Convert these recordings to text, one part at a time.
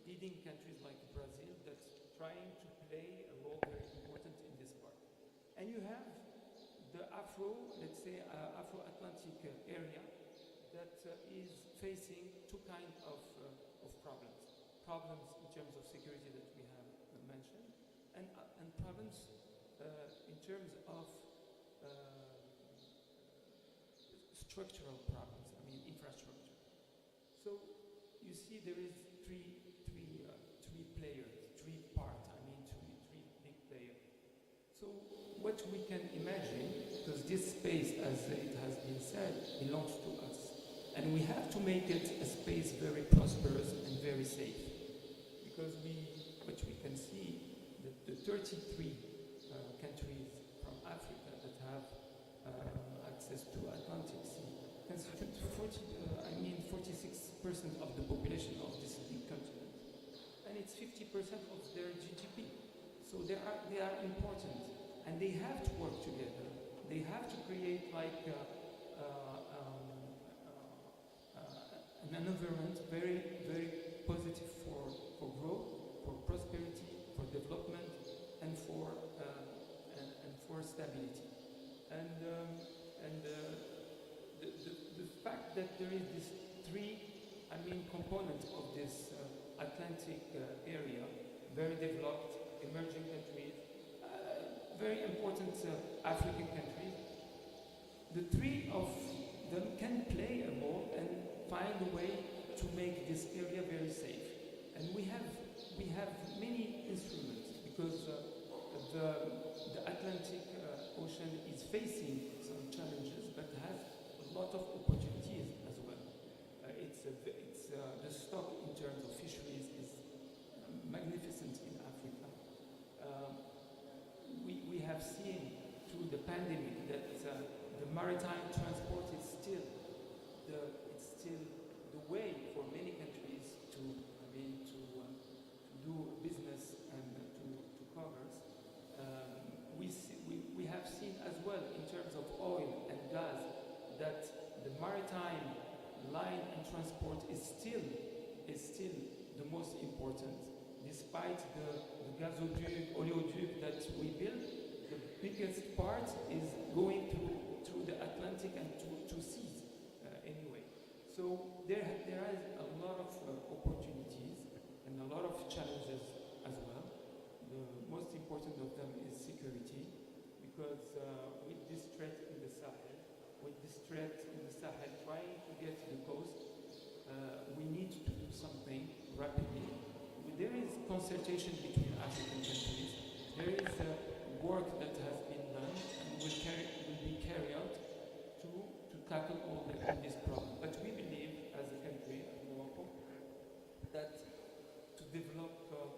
leading countries like Brazil that's trying to play a role very important in this part. And you have the let's say, Afro-Atlantic area that is facing two kinds of problems. Problems in terms of security that we have mentioned, and problems in terms of structural problems, I mean infrastructure. So you see there is three players, three parts, I mean three big players. So what we can imagine, because this space, as it has been said, belongs to us, and we have to make it a space very prosperous and very safe, because what we can see, that the 33 countries from Africa that have access to Atlantic Sea constitute 46% of the population of this big continent, and it's 50% of their GDP. So they are important, and they have to work together. They have to create like an environment very, very positive for growth, for prosperity, for development, and for stability. And the fact that there is these three, components of this Atlantic area, very developed, emerging countries, very important African countries, the three of them can play a role and find a way to make this area very safe. And we have many instruments, because the Atlantic Ocean is facing some challenges, but has a lot of opportunities as well. The stock in terms of fisheries is magnificent in Africa. We have seen through the pandemic that the maritime transport is still the way for many countries to do business and to commerce. We have seen as well in terms of oil and gas that the maritime line and transport is still the most important. Despite the gazoduc, oleoduc that we build, the biggest part is going through the Atlantic and to seas anyway. So there is a lot of opportunities and a lot of challenges as well. The most important of them is security, because with this threat in the Sahel, trying to get to the coast, we need to do something rapidly. There is consultation between African countries. There is work that has been done and will be carried out to tackle all these problems. But we believe, as a country, as Morocco, that to develop a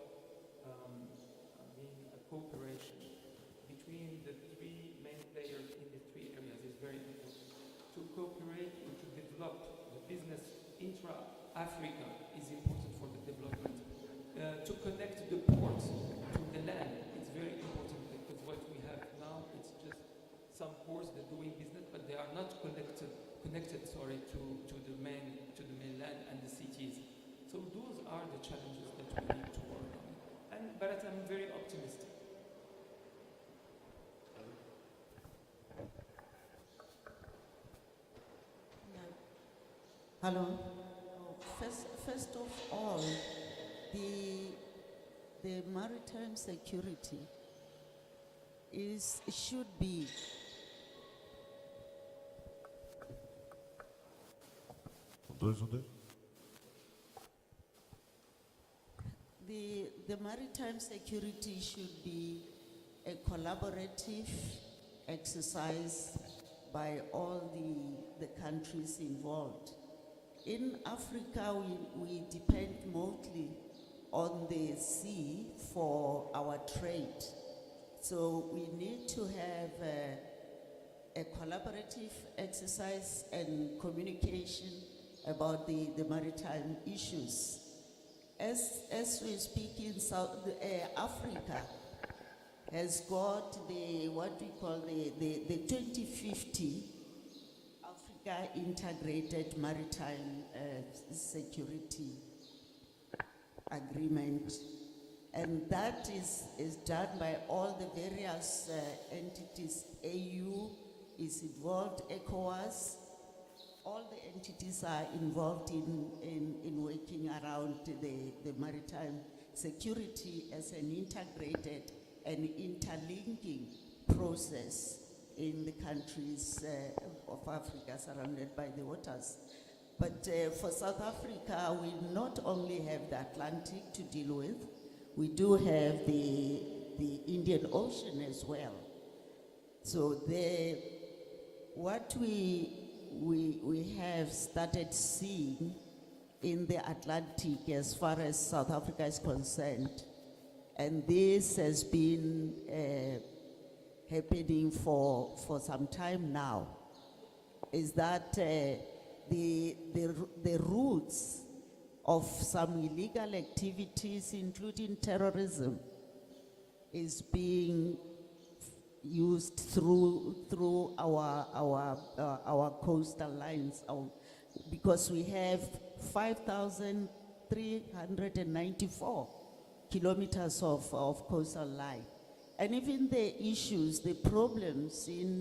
cooperation between the three main players in the three areas is very important. To cooperate and to develop the business intra-Africa is important for the development. To connect the ports to the land is very important, because what we have now, it's just some ports that are doing business, but they are not connected to the mainland and the cities. So those are the challenges that we need to work on. But I'm very optimistic. Hello. First of all, the maritime security should be the maritime security should be a collaborative exercise by all the countries involved. In Africa, we depend mostly on the sea for our trade. So we need to have a collaborative exercise and communication about the maritime issues. As we speak in Africa has got what we call the 2050 Africa Integrated Maritime Security agreement. And that is done by all the various entities. AU is involved, ECOWAS, all the entities are involved in working around the maritime security as an integrated and interlinking process in the countries of Africa surrounded by the waters. But for South Africa, we not only have the Atlantic to deal with, we do have the Indian Ocean as well. So what we have started seeing in the Atlantic as far as South Africa is concerned, and this has been happening for some time now, is that the roots of some illegal activities, including terrorism, is being used through our coastal lines, because we have 5,394 kilometers of coastal line, and even the issues, the problems in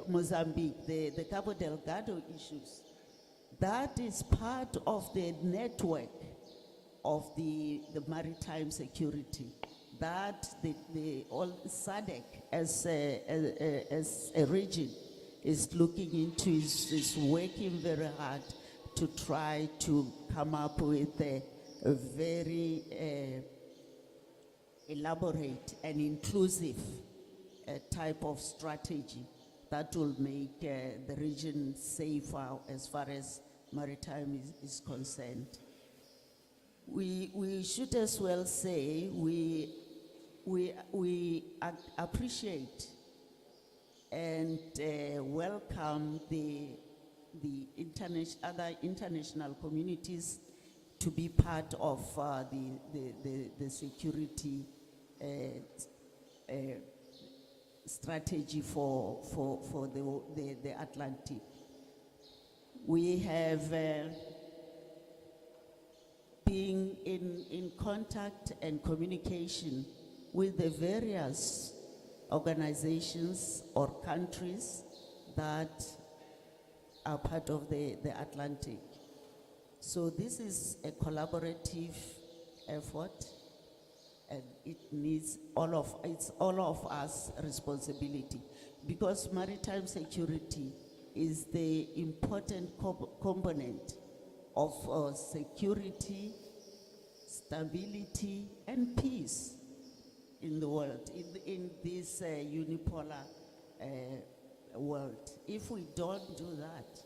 Mozambique, the Cabo Delgado issues, that is part of the network of the maritime security that the all SADC as a region is looking into, is working very hard to try to come up with a very elaborate and inclusive type of strategy that will make the region safer as far as maritime is concerned. We should as well say we appreciate and welcome the other international communities to be part of the security strategy for the Atlantic. We have been in contact and communication with the various organizations or countries that are part of the Atlantic. So this is a collaborative effort, and it's all of us responsibility, because maritime security is the important component of security, stability, and peace in the world, in this unipolar world. If we don't do that,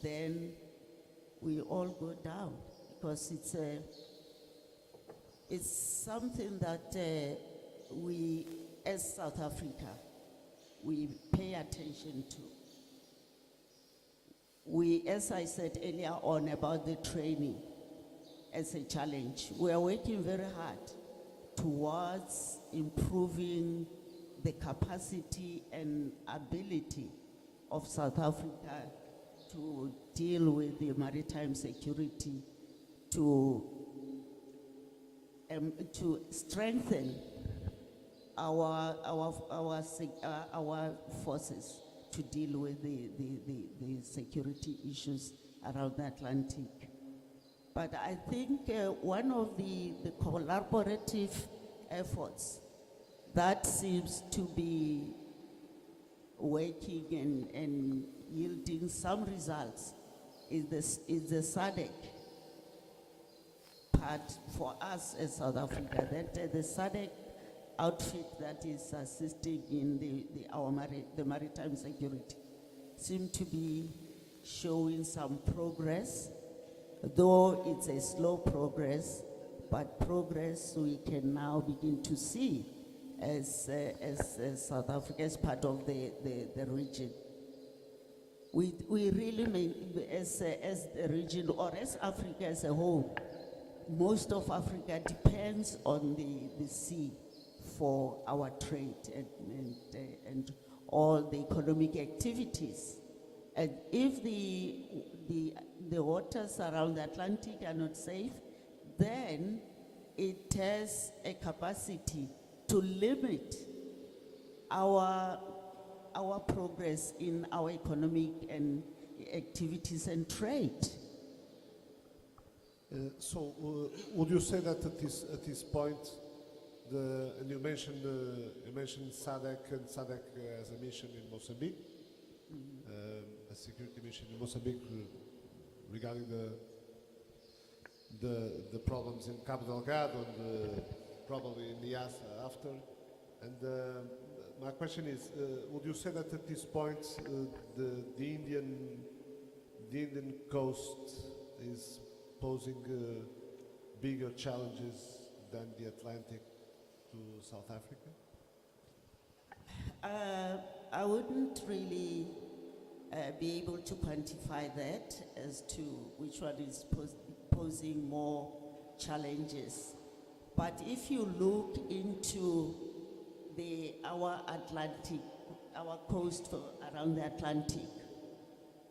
then we all go down, because it's something that we, as South Africa, we pay attention to. We, as I said earlier on about the training as a challenge, we are working very hard towards improving the capacity and ability of South Africa to deal with the maritime security, to strengthen our forces to deal with the security issues around the Atlantic. But I think one of the collaborative efforts that seems to be working and yielding some results is the SADC part for us as South Africa. That the SADC outfit that is assisting in the maritime security seem to be showing some progress, though it's a slow progress, but progress we can now begin to see as South Africa as part of the region. We really as the region, or as Africa as a whole, most of Africa depends on the sea for our trade and all the economic activities And if the waters around the Atlantic are not safe, then it has a capacity to limit our progress in our economic and activities and trade. Would you say that at this point, and you mentioned SADC, and SADC has a mission in Mozambique, a security mission in Mozambique regarding the problems in Cabo Delgado and probably in Niassa after. And my question is, would you say that at this point the Indian coast is posing bigger challenges than the Atlantic to South Africa? I wouldn't really be able to quantify that as to which one is posing more challenges. But if you look into our coast around the Atlantic,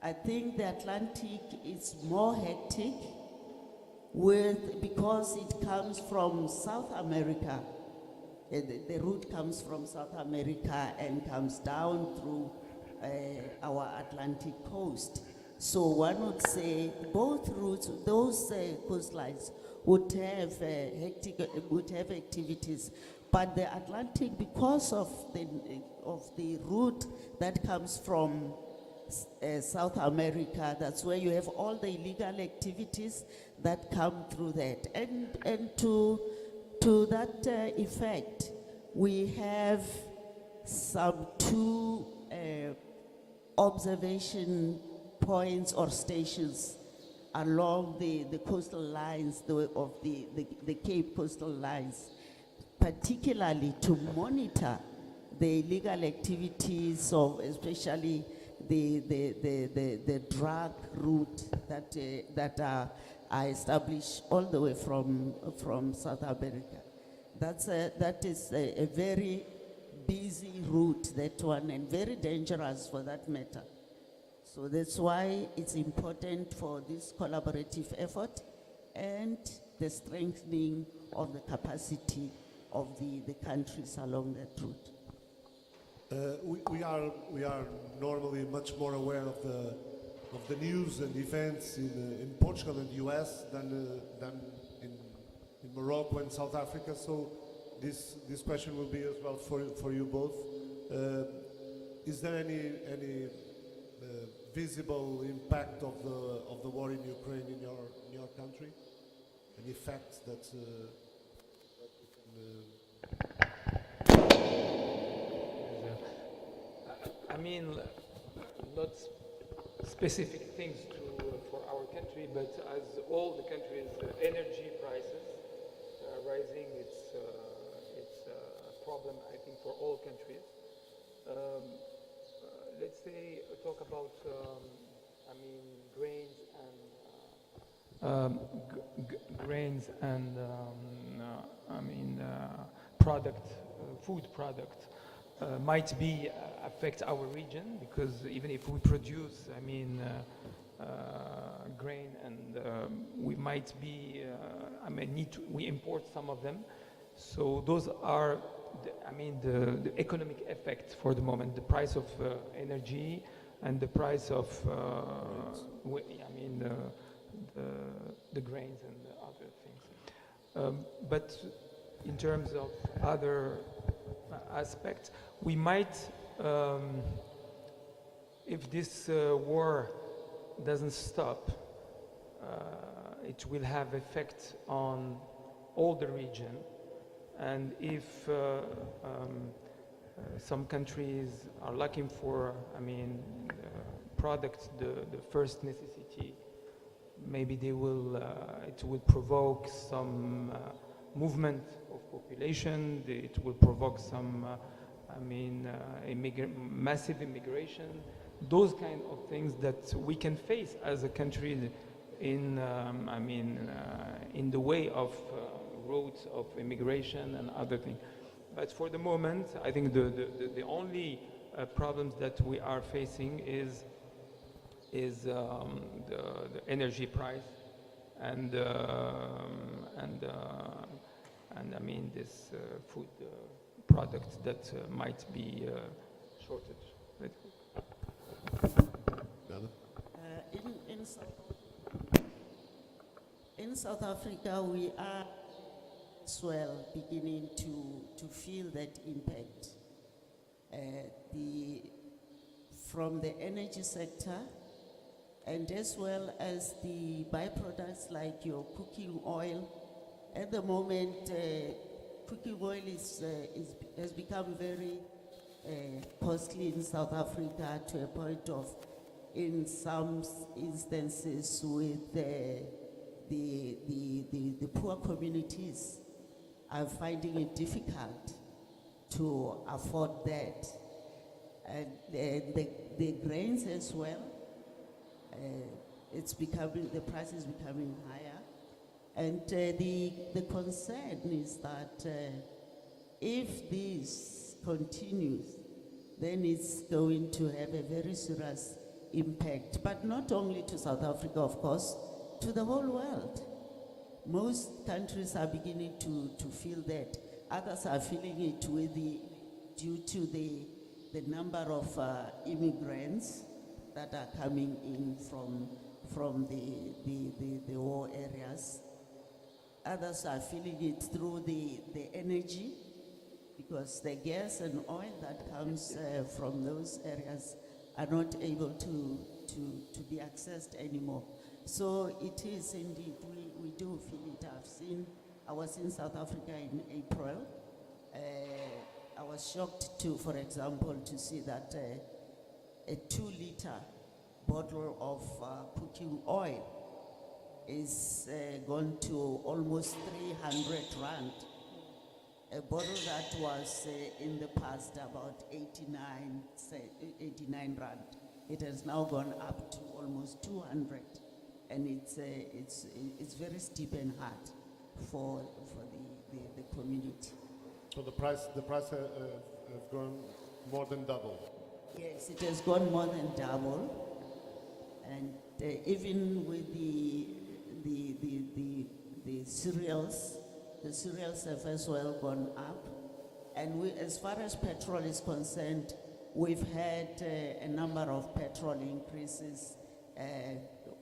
I think the Atlantic is more hectic because it comes from South America. The route comes from South America and comes down through our Atlantic coast. So one would say both routes, those coastlines would have activities, but the Atlantic, because of the route that comes from South America, that's where you have all the illegal activities that come through that. And to that effect, we have some two observation points or stations along the coastal lines of the Cape coastal lines, particularly to monitor the illegal activities of especially the drug route that are established all the way from South America. That is a very busy route, that one, and very dangerous for that matter. So that's why it's important for this collaborative effort and the strengthening of the capacity of the countries along that route. We are normally much more aware of the news and events in Portugal and the US than in Morocco and South Africa. So this question will be as well for you both. Is there any visible impact of the war in Ukraine in your country? Any effects that I mean, not specific things for our country, but as all the countries, energy prices are rising. It's a problem, I think, for all countries. Let's say talk about grains and food product might be affect our region, because even if we produce grain and we might be we import some of them. So those are the economic effect for the moment, the price of energy and the price of the grains and the other things. But in terms of other aspects, we might, if this war doesn't stop, it will have effect on all the region. And if some countries are looking for, products, the first necessity, maybe they will, it will provoke some movement of population. It will provoke some, massive immigration. Those kind of things that we can face as a country in, in the way of routes of immigration and other things. But for the moment, I think the only problems that we are facing is is the energy price, and I mean this food product that might be shortage. In South Africa, we are as well beginning to feel that impact. From the energy sector, and as well as the byproducts like your cooking oil. At the moment, cooking oil has become very costly in South Africa, to a point of, in some instances, with the poor communities are finding it difficult to afford that. And the grains as well, the price is becoming higher. And the concern is that if this continues, then it's going to have a very serious impact, but not only to South Africa, of course, to the whole world. Most countries are beginning to feel that. Others are feeling it due to the number of immigrants that are coming in from the war areas. Others are feeling it through the energy, because the gas and oil that comes from those areas are not able to be accessed anymore. So it is indeed, we do feel it. I was in South Africa in April. I was shocked for example, to see that a 2-liter bottle of cooking oil is gone to almost 300 rand. A bottle that was in the past about 89 rand. It has now gone up to almost 200, and it's very steep and hard for the community. So the price has gone more than double. Yes, it has gone more than double, and even with the cereals. The cereals have as well gone up. And as far as petrol is concerned, we've had a number of petrol increases,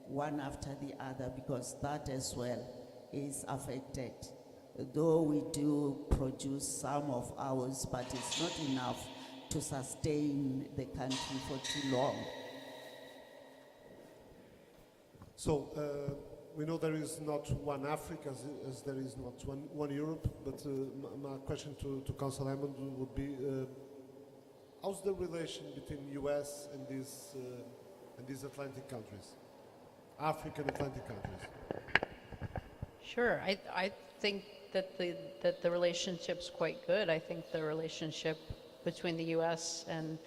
one after the other, because that as well is affected. Though we do produce some of ours, but it's not enough to sustain the country for too long. So, we know there is not one Africa as there is not one Europe, but my question to Council Hammond would be, how's the relation between US and these Atlantic countries, African Atlantic countries? Sure, I think that the relationship's quite good. I think the relationship between the US and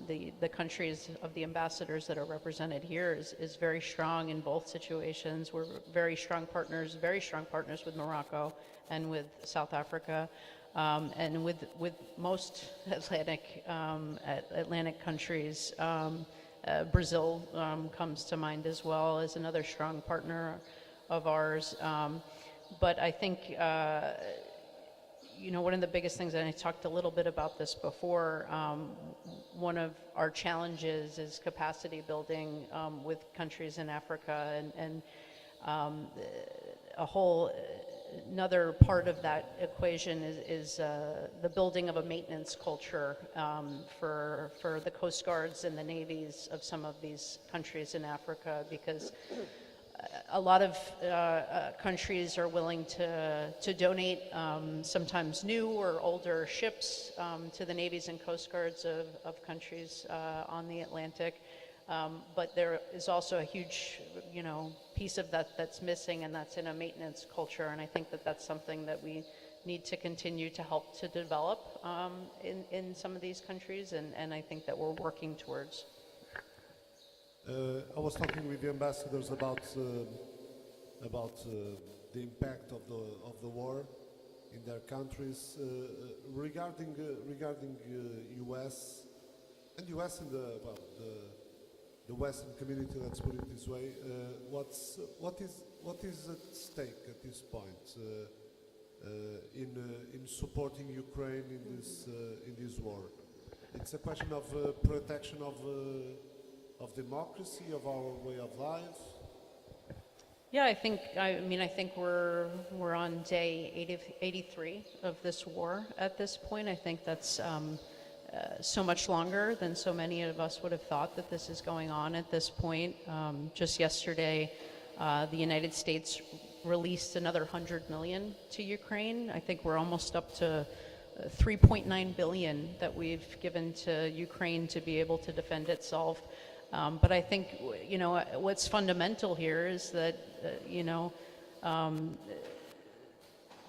the countries of the ambassadors that are represented here is very strong in both situations. We're very strong partners with Morocco and with South Africa, and with most Atlantic countries. Brazil comes to mind as well as another strong partner of ours. But I think one of the biggest things, and I talked a little bit about this before, one of our challenges is capacity building with countries in Africa, and another part of that equation is the building of a maintenance culture for the Coast Guards and the navies of some of these countries in Africa, because a lot of countries are willing to donate sometimes new or older ships to the navies and coast guards of countries on the Atlantic. But there is also a huge, piece of that that's missing, and that's in a maintenance culture. And I think that that's something that we need to continue to help to develop in some of these countries, and I think that we're working towards. I was talking with the ambassadors about the impact of the war in their countries, regarding US and the the Western community, let's put it this way. What is at stake at this point in supporting Ukraine in this war? It's a question of protection of democracy, of our way of life. Yeah, I think we're on day 83 of this war at this point. I think that's so much longer than so many of us would have thought that this is going on at this point. Just yesterday, the United States released another 100 million to Ukraine. I think we're almost up to 3.9 billion that we've given to Ukraine to be able to defend itself. But I think, what's fundamental here is that,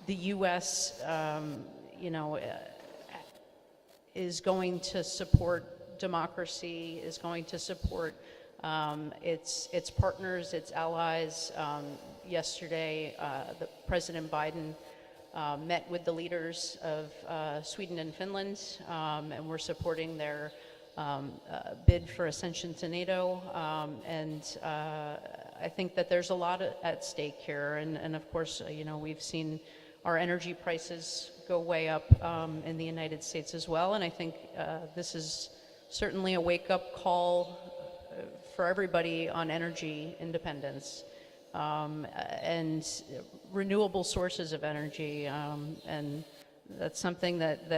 the U.S., is going to support democracy, is going to support its partners, its allies. Yesterday, the President Biden met with the leaders of Sweden and Finland, and we're supporting their bid for accession to NATO. I think that there's a lot at stake here. And of course, we've seen our energy prices go way up in the United States as well. And I think this is certainly a wake-up call for everybody on energy independence and renewable sources of energy. And that's something that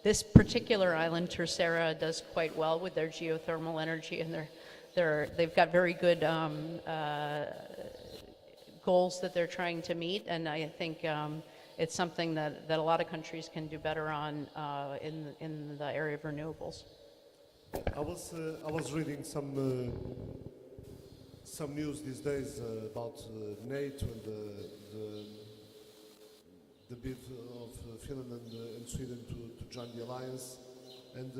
this particular island, Herrera, does quite well with their geothermal energy, and they've got very good goals that they're trying to meet. And I think it's something that a lot of countries can do better on in the area of renewables. I was reading some news these days about NATO and the bid of Finland and Sweden to join the alliance, and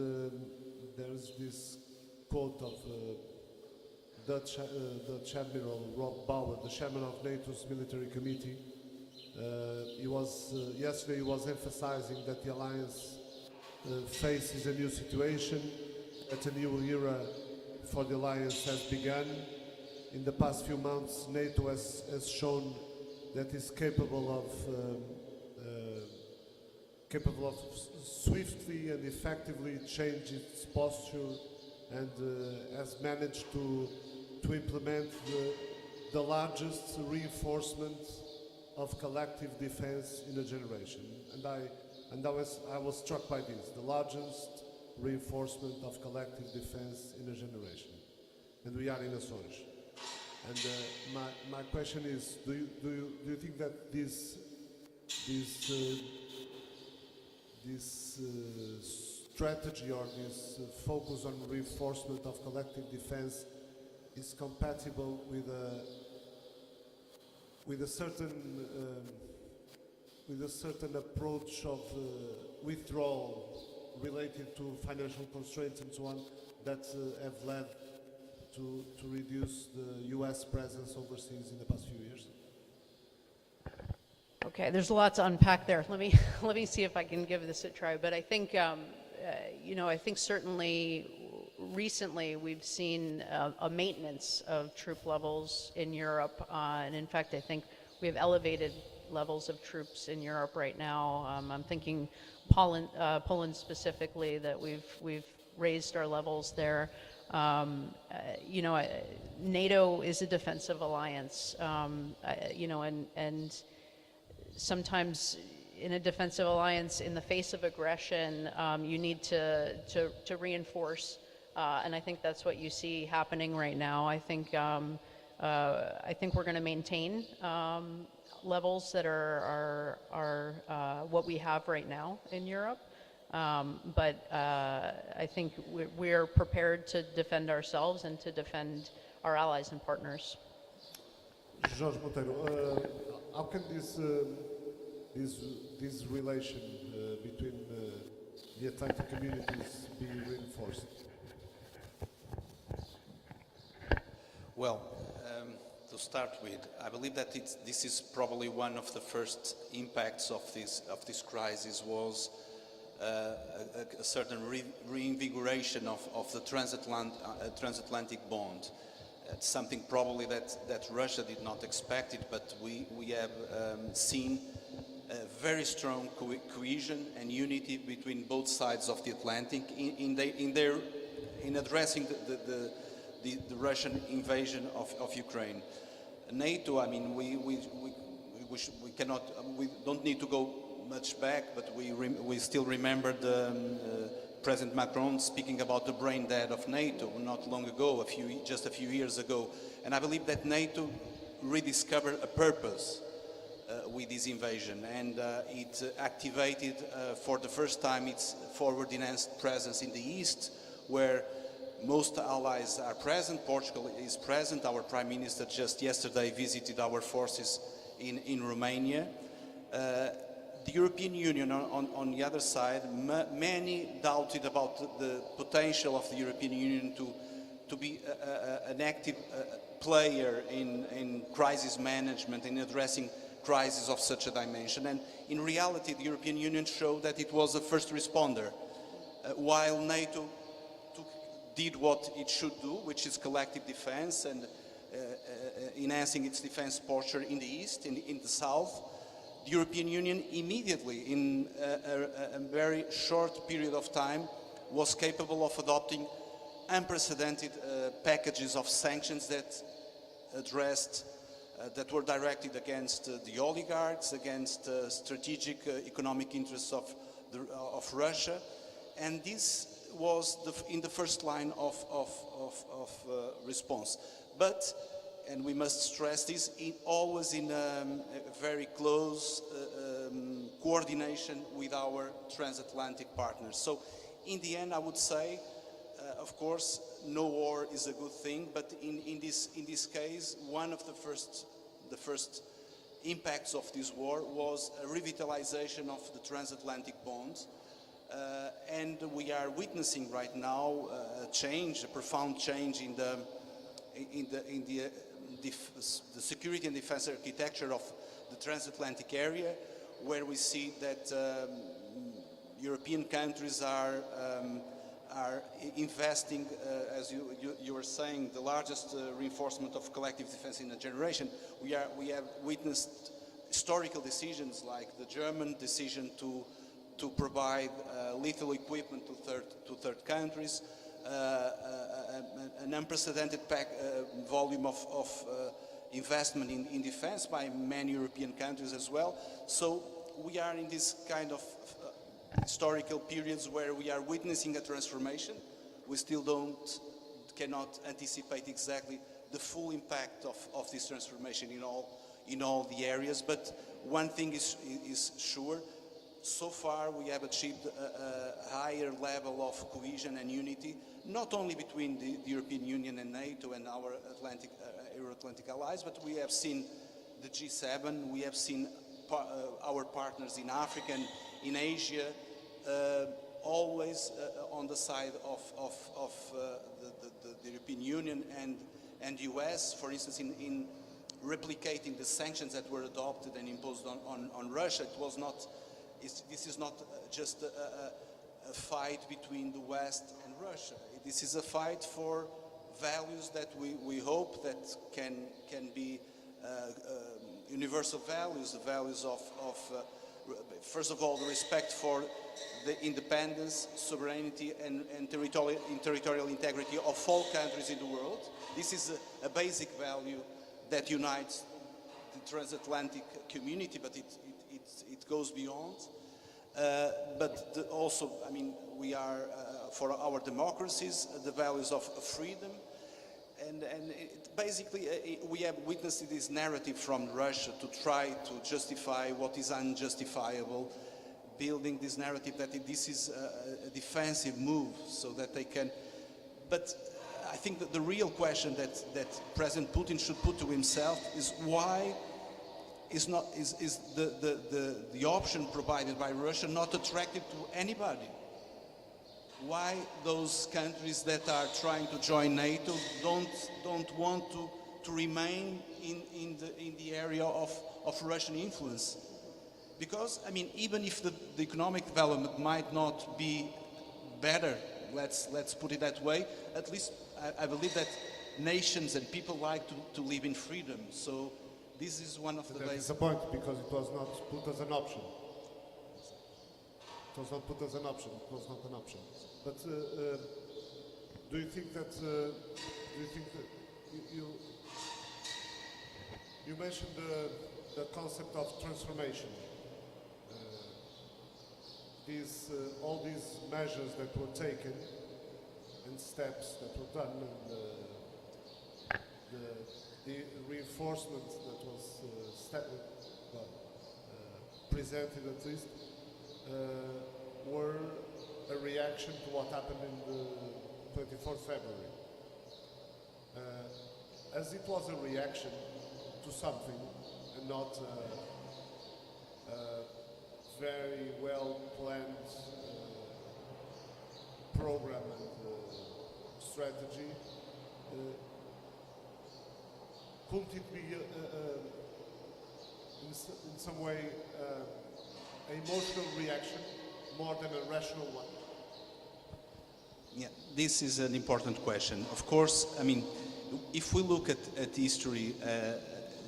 there's this quote of Dutch Admiral Rob Bauer, the chairman of NATO's military committee. Yesterday he was emphasizing that the alliance faces a new situation, that a new era for the alliance has begun. In the past few months, NATO has shown that it's capable of swiftly and effectively change its posture, and has managed to implement the largest reinforcement of collective defense in a generation. And I was struck by this, the largest reinforcement of collective defense in a generation. And we are in Azores. And my question is, do you think that this strategy or this focus on reinforcement of collective defense is compatible with a certain approach of withdrawal related to financial constraints and so on that have led to reduce the U.S. presence overseas in the past few years? Okay, there's a lot to unpack there. Let me see if I can give this a try. But I think, I think certainly recently we've seen a maintenance of troop levels in Europe, and in fact, I think we have elevated levels of troops in Europe right now. I'm thinking Poland specifically, that we've raised our levels there. NATO is a defensive alliance, and sometimes in a defensive alliance, in the face of aggression, you need to reinforce, and I think that's what you see happening right now. I think we're going to maintain levels that are what we have right now in Europe. But I think we're prepared to defend ourselves and to defend our allies and partners. Jorge Monteiro, how can this relation between the Atlantic communities be reinforced? Well, to start with, I believe that this is probably one of the first impacts of this crisis was a certain reinvigoration of the transatlantic bond. It's something probably that Russia did not expect it, but we have seen a very strong cohesion and unity between both sides of the Atlantic in addressing the Russian invasion of Ukraine. NATO, I mean, we don't need to go much back, but we still remember President Macron speaking about the brain dead of NATO not long ago, just a few years ago. And I believe that NATO rediscovered a purpose with this invasion, and it activated for the first time its forward enhanced presence in the East, where most allies are present. Portugal is present. Our Prime Minister just yesterday visited our forces in Romania. The European Union, on the other side, many doubted about the potential of the European Union to be an active player in crisis management, in addressing crises of such a dimension. And in reality, the European Union showed that it was a first responder, while NATO did what it should do, which is collective defense and enhancing its defense posture in the East, in the South. The European Union immediately, in a very short period of time, was capable of adopting unprecedented packages of sanctions that addressed, that were directed against the oligarchs, against strategic economic interests of Russia, and this was in the first line of response. But, and we must stress this, always in a very close coordination with our transatlantic partners. So in the end, I would say, of course, no war is a good thing, but in this case, one of the first impacts of this war was a revitalization of the transatlantic bonds. And we are witnessing right now a profound change in the security and defense architecture of the transatlantic area, where we see that European countries are investing, as you were saying, the largest reinforcement of collective defense in a generation. We have witnessed historical decisions like the German decision to provide lethal equipment to third countries, an unprecedented volume of investment in defense by many European countries as well. So we are in this kind of historical periods where we are witnessing a transformation. We still cannot anticipate exactly the full impact of this transformation in all the areas, but one thing is sure. So far, we have achieved a higher level of cohesion and unity, not only between the European Union and NATO and our Euro-Atlantic allies, but we have seen the G7, we have seen our partners in Africa and in Asia, always on the side of the European Union and US, for instance, in replicating the sanctions that were adopted and imposed on Russia. It was not. This is not just a fight between the West and Russia. This is a fight for values that we hope that can be universal values, the values of first of all, the respect for the independence, sovereignty, and territorial integrity of all countries in the world. This is a basic value that unites the transatlantic community, but it goes beyond. But also, I mean, we are, for our democracies, the values of freedom. And basically, we have witnessed this narrative from Russia to try to justify what is unjustifiable, building this narrative that this is a defensive move so that they can. But I think that the real question that President Putin should put to himself is why is the option provided by Russia not attractive to anybody? Why those countries that are trying to join NATO don't want to remain in the area of Russian influence? Because, I mean, even if the economic development might not be better, let's put it that way, at least I believe that nations and people like to live in freedom. So this is one of the That ways. is the point, because it was not put as an option. It was not put as an option. It was not an option. But do you think that you mentioned the concept of transformation? All these measures that were taken and steps that were done, and the reinforcement that was presented at least, were a reaction to what happened in the 24th February. As it was a reaction to something and not a very well planned program and strategy, couldn't it be in some way an emotional reaction more than a rational one? Yeah, this is an important question. Of course, I mean, if we look at history,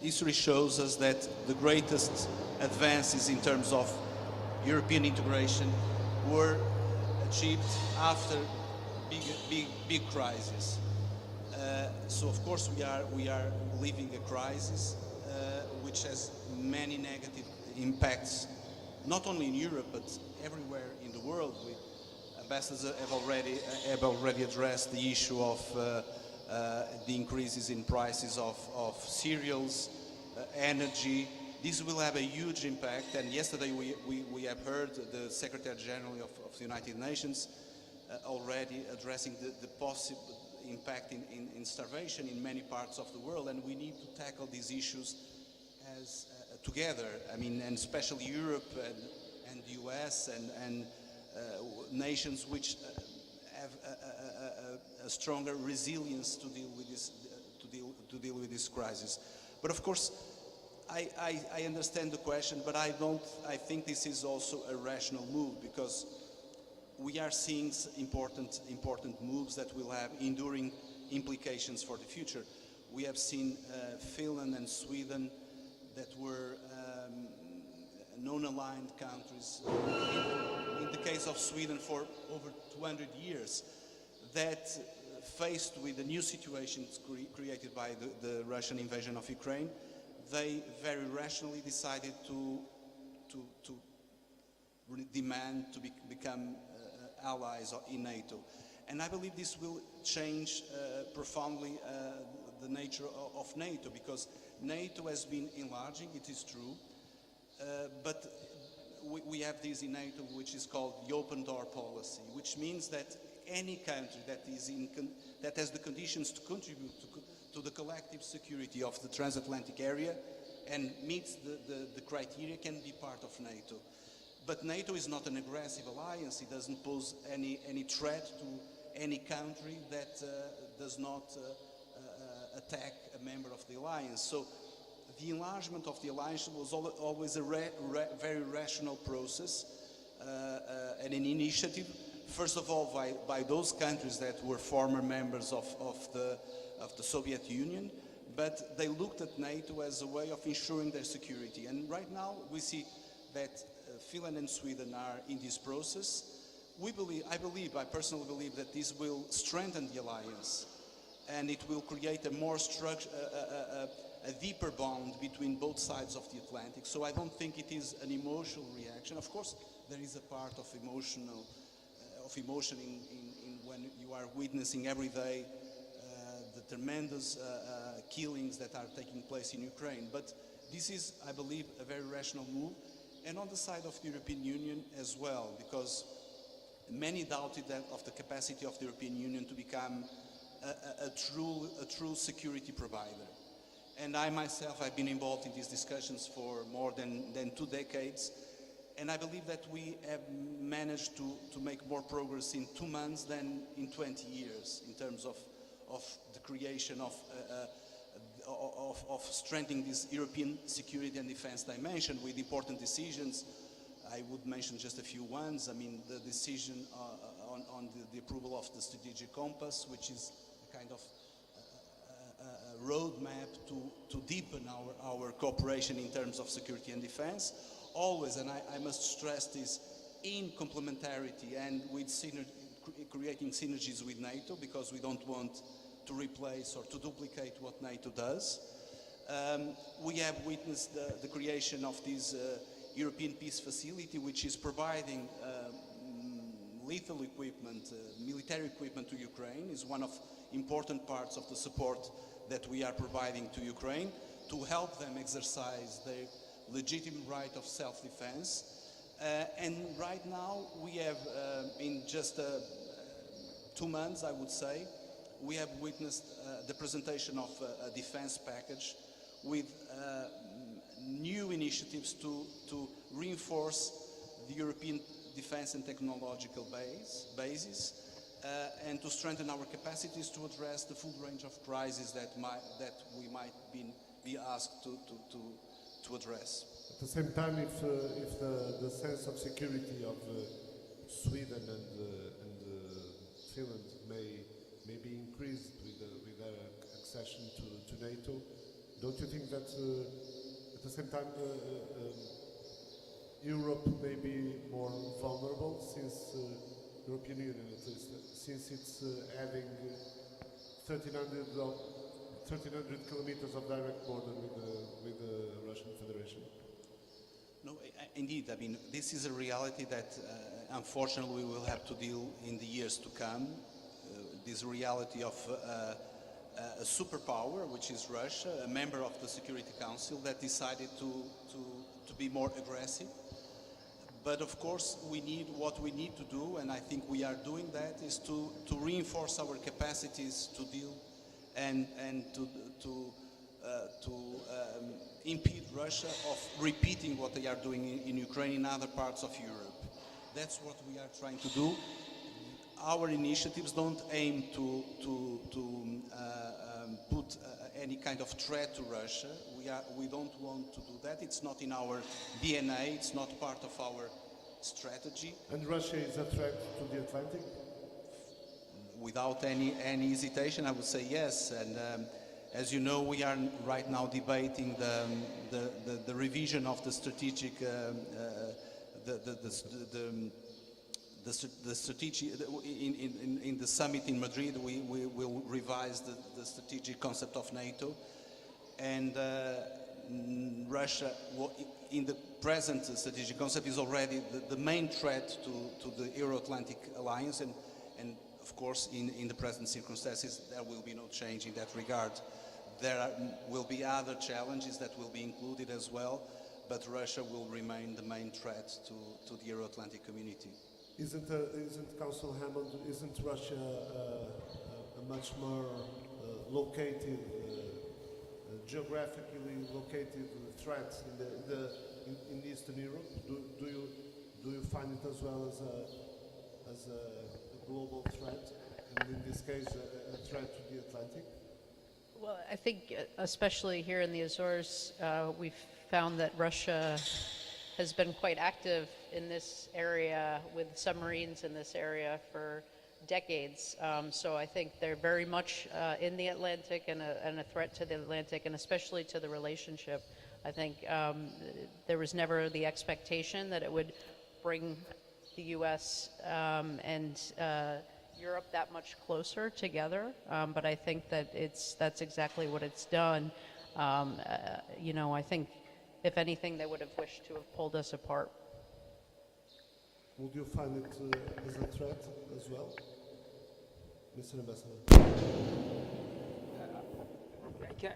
history shows us that the greatest advances in terms of European integration were achieved after big crises. So of course we are living a crisis which has many negative impacts, not only in Europe but everywhere in the world. Ambassadors have already addressed the issue of the increases in prices of cereals, energy. This will have a huge impact, and yesterday we have heard the Secretary General of the United Nations already addressing the possible impact in starvation in many parts of the world, and we need to tackle these issues as together. I mean, and especially Europe and the US and nations which have a stronger resilience to deal with this deal with this crisis. But of course, I understand the question, but I think this is also a rational move, because we are seeing important moves that will have enduring implications for the future. We have seen Finland and Sweden that were non-aligned countries, in the case of Sweden for over 200 years, that faced with the new situations created by the Russian invasion of Ukraine, they very rationally decided to demand to become allies in NATO. And I believe this will change profoundly the nature of NATO, because NATO has been enlarging, it is true, but we have this in NATO which is called the open door policy, which means that any country that has the conditions to contribute to the collective security of the transatlantic area and meets the criteria can be part of NATO. But NATO is not an aggressive alliance. It doesn't pose any threat to any country that does not attack a member of the alliance. So the enlargement of the alliance was always a very rational process and an initiative, first of all by those countries that were former members of the Soviet Union, but they looked at NATO as a way of ensuring their security. And right now we see that Finland and Sweden are in this process. I personally believe that this will strengthen the alliance, and it will create a more a deeper bond between both sides of the Atlantic. So I don't think it is an emotional reaction. Of course, there is a part of emotion in when you are witnessing every day the tremendous killings that are taking place in Ukraine. But this is, I believe, a very rational move, and on the side of the European Union as well, because many doubted of the capacity of the European Union to become a true security provider. And I myself have been involved in these discussions for more than 2 decades, and I believe that we have managed to make more progress in 2 months than in 20 years in terms of the creation of strengthening this European security and defense dimension with important decisions. I would mention just a few ones. I mean, the decision on the approval of the strategic compass, which is a kind of a roadmap to deepen our cooperation in terms of security and defense. Always, and I must stress this, in complementarity and with creating synergies with NATO, because we don't want to replace or to duplicate what NATO does. We have witnessed the creation of this European Peace Facility, which is providing lethal equipment, military equipment to Ukraine. Is one of important parts of the support that we are providing to Ukraine to help them exercise their legitimate right of self-defense. And right now we have, in just 2 months, I would say, we have witnessed the presentation of a defense package with new initiatives to reinforce the European defense and technological basis and to strengthen our capacities to address the full range of crises that we might be asked to address. At the same time, if the sense of security of Sweden and Finland may be increased with their accession to NATO, don't you think that at the same time Europe may be more vulnerable, since European Union at least, since it's having 1,300 kilometers of direct border with the Russian Federation? No, indeed. I mean, this is a reality that unfortunately we will have to deal in the years to come. This reality of a superpower, which is Russia, a member of the Security Council, that decided to be more aggressive. But of course, what we need to do, and I think we are doing that, is to reinforce our capacities to deal and to impede Russia of repeating what they are doing in Ukraine in other parts of Europe. That's what we are trying to do. Our initiatives don't aim to put any kind of threat to Russia. We don't want to do that. It's not in our DNA. It's not part of our strategy. And Russia is a threat to the Atlantic? Without any hesitation, I would say yes. And as you know, we are right now debating the revision of the strategic the strategic in the summit in Madrid. We will revise the strategic concept of NATO, and Russia in the present strategic concept is already the main threat to the Euro-Atlantic alliance, and of course in the present circumstances there will be no change in that regard. There will be other challenges that will be included as well, but Russia will remain the main threat to the Euro-Atlantic community. Isn't Council Hammond, isn't Russia a much more located, geographically located threat in Eastern Europe? Do you find it as well as a global threat, and in this case a threat to the Atlantic? Well, I think especially here in the Azores, we've found that Russia has been quite active in this area with submarines in this area for decades. So I think they're very much in the Atlantic and a threat to the Atlantic, and especially to the relationship. I think there was never the expectation that it would bring the U.S. and Europe that much closer together, but I think that that's exactly what it's done. I think if anything, they would have wished to have pulled us apart. Would you find it as a threat as well, Mr. Ambassador?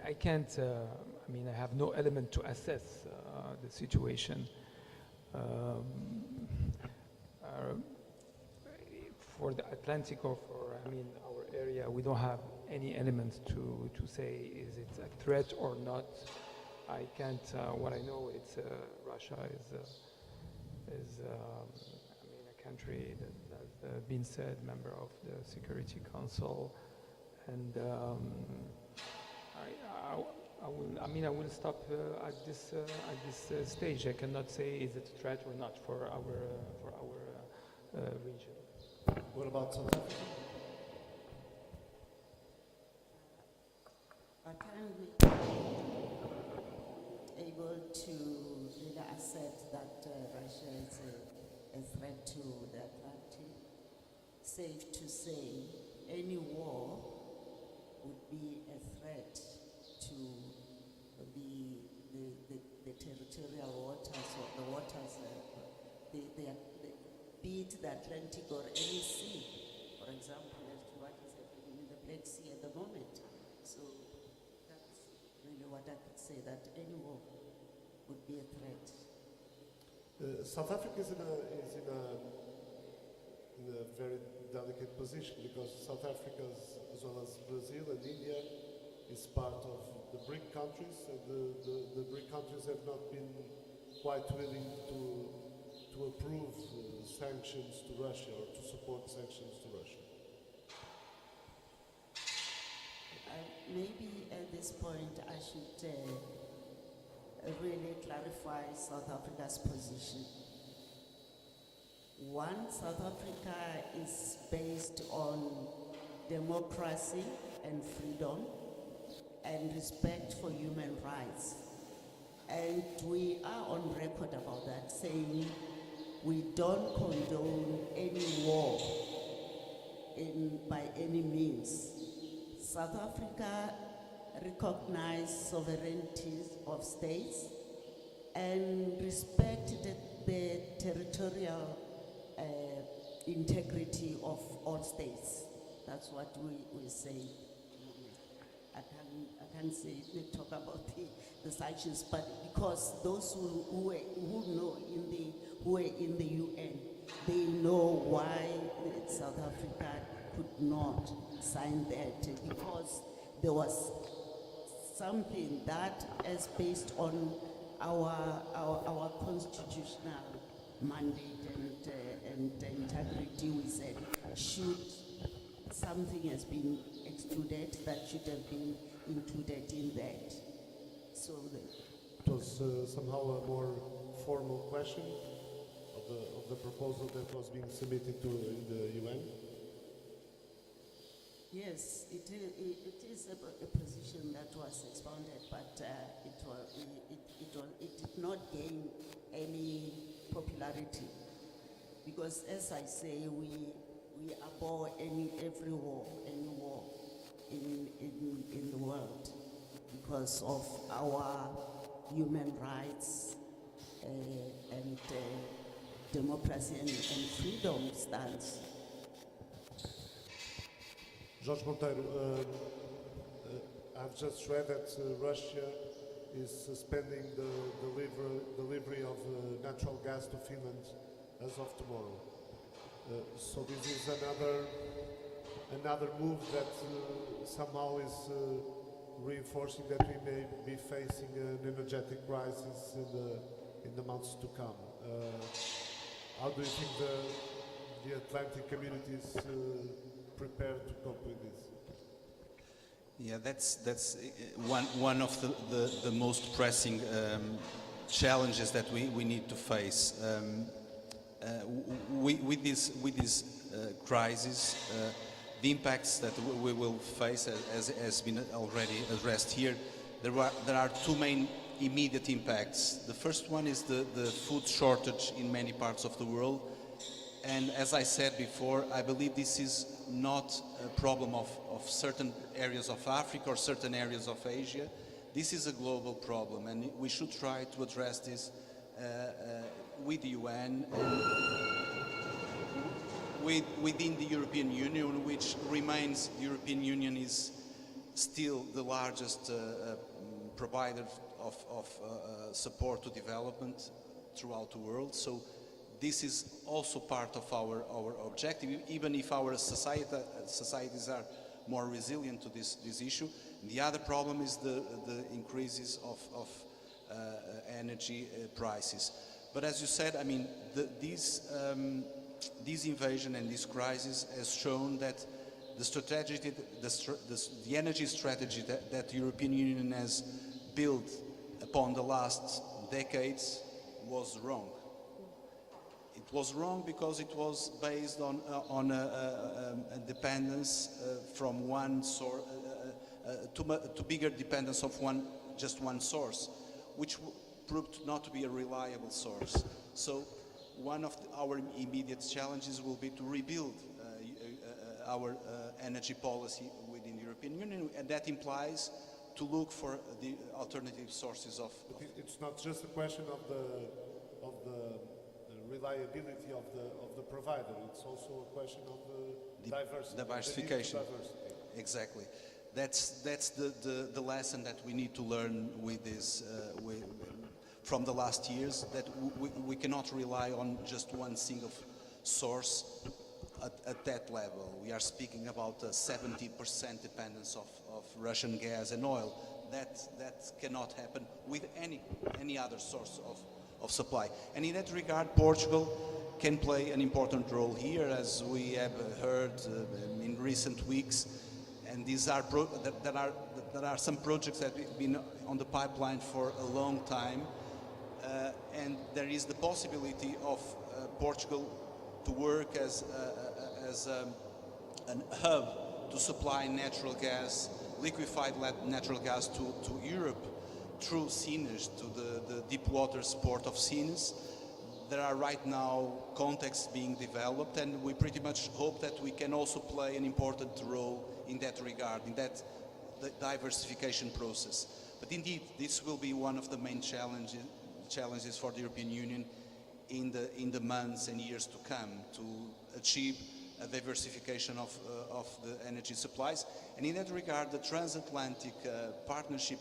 I can't. I have no element to assess the situation. For the Atlantic or for our area, we don't have any element to say is it a threat or not. I can't. What I know, it's Russia is a country that has been said member of the Security Council, and I will stop at this stage. I cannot say is it a threat or not for our region. What about South Africa? I can't be able to really assert that Russia is a threat to the Atlantic. Safe to say, any war would be a threat to the territorial waters or the waters, be it the Atlantic or any sea, for example, as to what is happening in the Black Sea at the moment. So that's really what I could say, that any war would be a threat. South Africa is in a very delicate position because South Africa, as well as Brazil and India, is part of the BRIC countries, and the BRIC countries have not been quite willing to approve sanctions to Russia or to support sanctions to Russia. Maybe at this point I should really clarify South Africa's position. One, South Africa is based on democracy and freedom and respect for human rights. And we are on record about that, saying we don't condone any war by any means. South Africa recognizes sovereignty of states and respect the territorial integrity of all states. That's what we say. I can't say, talk about the sanctions, but because those who know who are in the UN, they know why South Africa could not sign that, because there was something that is based on our constitutional mandate and integrity. We said, should something has been excluded, that should have been included in that. So it was somehow a more formal question of the proposal that was being submitted to in the UN. Yes, it is a position that was expounded, but it did not gain any popularity, because, as I say, we abhor every war in the world because of our human rights and democracy and freedom stance. Jorge Monteiro, I've just read that Russia is suspending the delivery of natural gas to Finland as of tomorrow. So this is another move that somehow is reinforcing that we may be facing an energetic crisis in the months to come. How do you think the Atlantic community is prepared to cope with this? Yeah, that's one of the most pressing challenges that we need to face. With this crisis, the impacts that we will face, as has been already addressed here, there are two main immediate impacts. The first one is the food shortage in many parts of the world. And as I said before, I believe this is not a problem of certain areas of Africa or certain areas of Asia. This is a global problem, and we should try to address this with the UN and within the European Union, which remains, the European Union is still the largest provider of support to development throughout the world. So this is also part of our objective, even if our societies are more resilient to this issue. The other problem is the increases of energy prices. But as you said, I mean, this invasion and this crisis has shown that the energy strategy that the European Union has built upon the last decades was wrong. It was wrong because it was based on a dependence from one source, to bigger dependence of just one source, which proved not to be a reliable source. So one of our immediate challenges will be to rebuild our energy policy within the European Union, and that implies to look for the alternative sources of. It's not just a question of the reliability of the provider. It's also a question of the diversity. Diversification. The need for diversity. Exactly. That's the lesson that we need to learn with this from the last years, that we cannot rely on just one single source at that level. We are speaking about a 70% dependence of Russian gas and oil. That cannot happen with any other source of supply. And in that regard, Portugal can play an important role here, as we have heard in recent weeks. And these are there are some projects that have been on the pipeline for a long time, and there is the possibility of Portugal to work as an hub to supply natural gas, liquefied natural gas to Europe through Sines, to the deep water port of Sines. There are right now contexts being developed, and we pretty much hope that we can also play an important role in that regard, in that the diversification process. But indeed, this will be one of the main challenges for the European Union in the months and years to come, to achieve a diversification of the energy supplies. And in that regard, the transatlantic partnership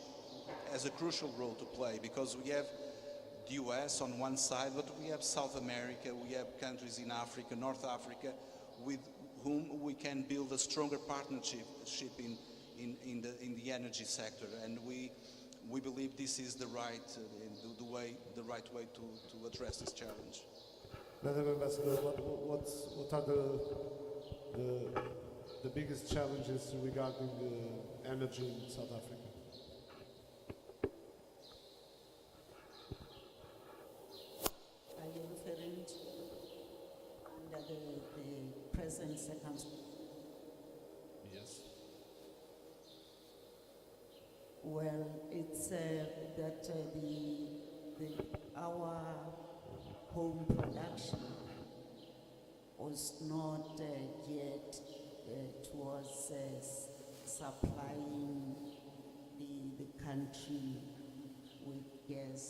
has a crucial role to play, because we have the US on one side, but we have South America, we have countries in Africa, North Africa, with whom we can build a stronger partnership in the energy sector. And we believe this is the right way to address this challenge. Madam Ambassador, what are the biggest challenges regarding energy in South Africa? Are you referring to under the present circumstances? Yes. Well, it's that our home production was not yet towards supplying the country with gas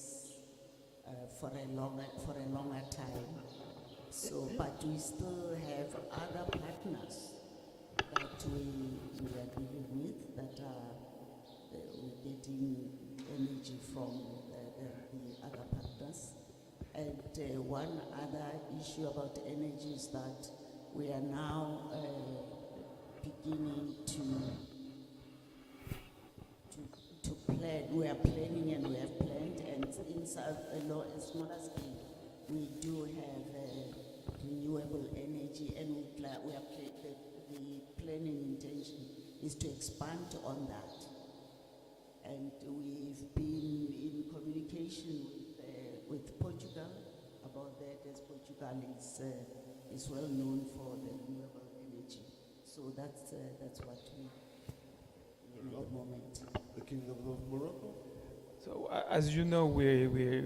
for a longer time. So, but we still have other partners that we are dealing with, that are we're getting energy from the other partners. And one other issue about energy is that we are now beginning to plan. We are planning and we have planned, and in a smaller scale, we do have renewable energy, and we are the planning intention is to expand on that. And we've been in communication with Portugal about that, as Portugal is well known for the renewable energy. So that's what we in the moment. The Kingdom of Morocco? So as you know, we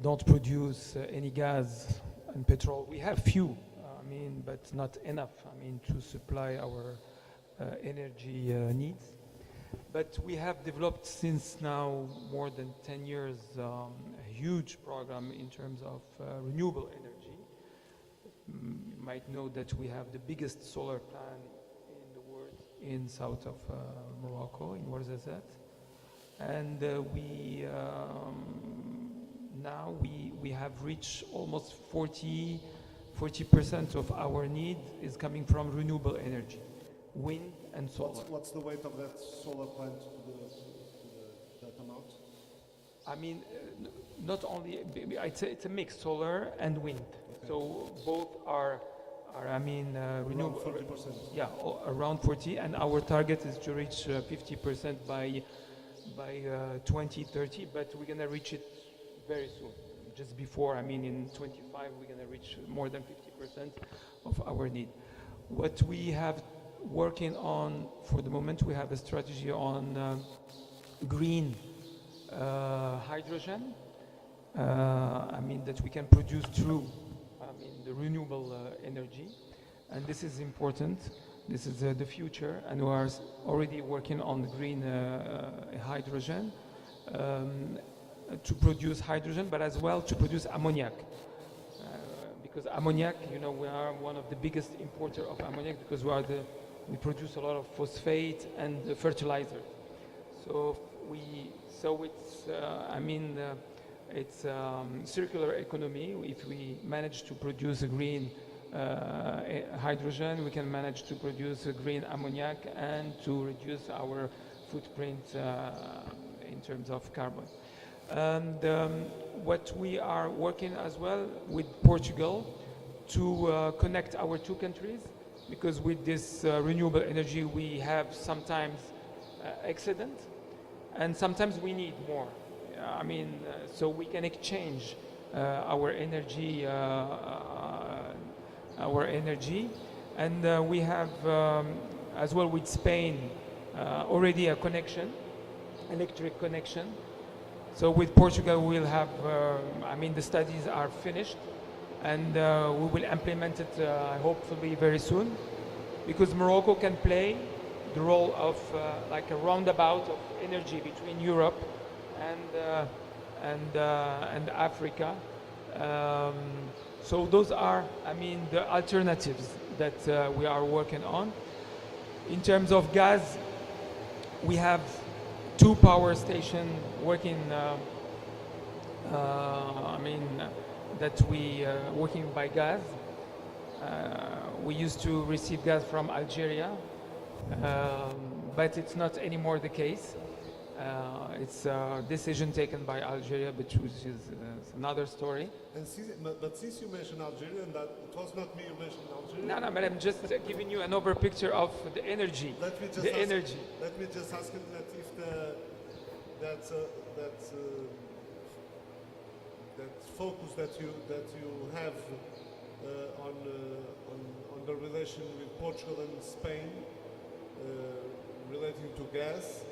don't produce any gas and petrol. We have few, but not enough, to supply our energy needs. But we have developed since now more than 10 years a huge program in terms of renewable energy. You might know that we have the biggest solar plant in the world in south of Morocco, in Ouarzazate. And now we have reached almost 40% of our need is coming from renewable energy, wind and solar. What's the weight of that solar plant to that amount? Not only, I'd say it's a mix, solar and wind. Okay. So both are renewable. Around 40%. Yeah, around 40, and our target is to reach 50% by by 2030, but we're gonna reach it very soon. Just before, I mean, in 25, we're gonna reach more than 50% of our need. What we have working on for the moment, we have a strategy on green hydrogen. I mean, that we can produce through, the renewable energy, and this is important. This is the future, and we are already working on green hydrogen to produce hydrogen, but as well to produce ammoniac. Because ammoniac, we are one of the biggest importer of ammoniac because we produce a lot of phosphate and fertilizer. So it's circular economy. If we manage to produce a green hydrogen, we can manage to produce a green ammoniac and to reduce our footprint in terms of carbon. And what we are working as well with Portugal to connect our two countries, because with this renewable energy we have sometimes excedent and sometimes we need more. So we can exchange our energy, and we have as well with Spain already a connection, electric connection. So with Portugal we'll have, the studies are finished, and we will implement it hopefully very soon, because Morocco can play the role of like a roundabout of energy between Europe and Africa. So those are, the alternatives that we are working on. In terms of gas, we have 2 power stations working, that we working by gas. We used to receive gas from Algeria, but it's not anymore the case. It's a decision taken by Algeria, which is another story. And since you mentioned Algeria, and that it was not me who mentioned Algeria. No, but I'm just giving you an over picture of the energy. Let me just ask him that if that focus that you have on the relation with Portugal and Spain, relating to gas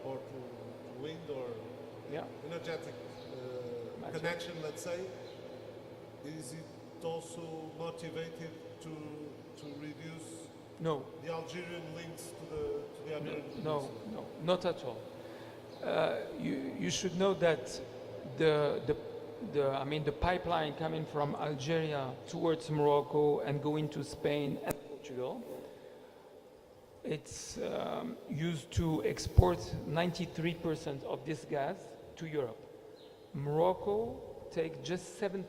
or to wind or energetic connection, let's say, is it also motivated to reduce the Algerian links to the Iberian Peninsula? No, not at all. You should know that the pipeline coming from Algeria towards Morocco and going to Spain and Portugal, it's used to export 93% of this gas to Europe. Morocco take just 7%,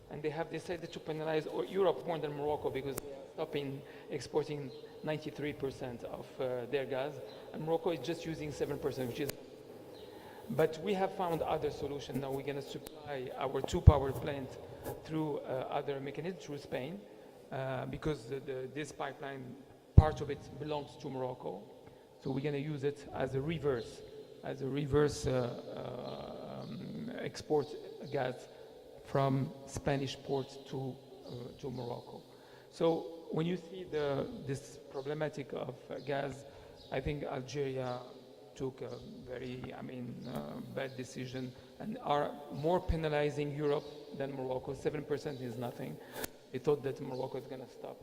and they have decided to penalize Europe more than Morocco because they are stopping exporting 93% of their gas, and Morocco is just using 7%, which is. But we have found other solutions. Now we're going to supply our 2 power plants through other mechanisms, through Spain, because this pipeline, part of it belongs to Morocco. So we're going to use it as a reverse export gas from Spanish ports to Morocco. So when you see this problematic of gas, I think Algeria took a very, bad decision and are more penalizing Europe than Morocco. 7% is nothing. They thought that Morocco is going to stop.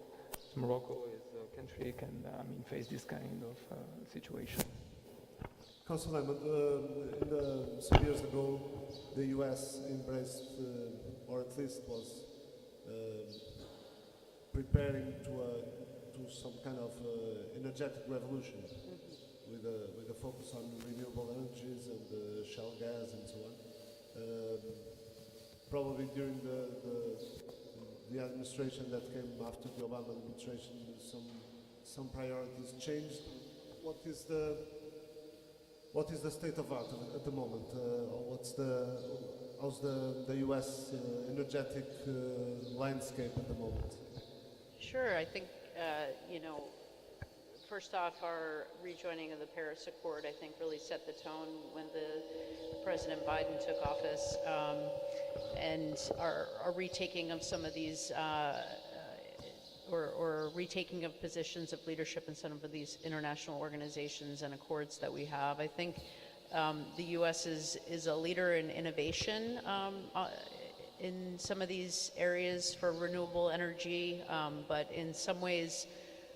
Morocco is a country can, face this kind of situation. Councillor Lehmann, some years ago, the U.S. embraced, or at least was preparing to some kind of energetic revolution. With a focus on renewable energies and shale gas and so on. Probably during the administration that came after the Obama administration, some priorities changed. What is the state of art at the moment? How's the U.S. energetic landscape at the moment? Sure, I think, first off, our rejoining of the Paris Accord, I think, really set the tone when President Biden took office, and our retaking of some of these, or retaking of positions of leadership in some of these international organizations and accords that we have. I think the U.S. is a leader in innovation in some of these areas for renewable energy, but in some ways,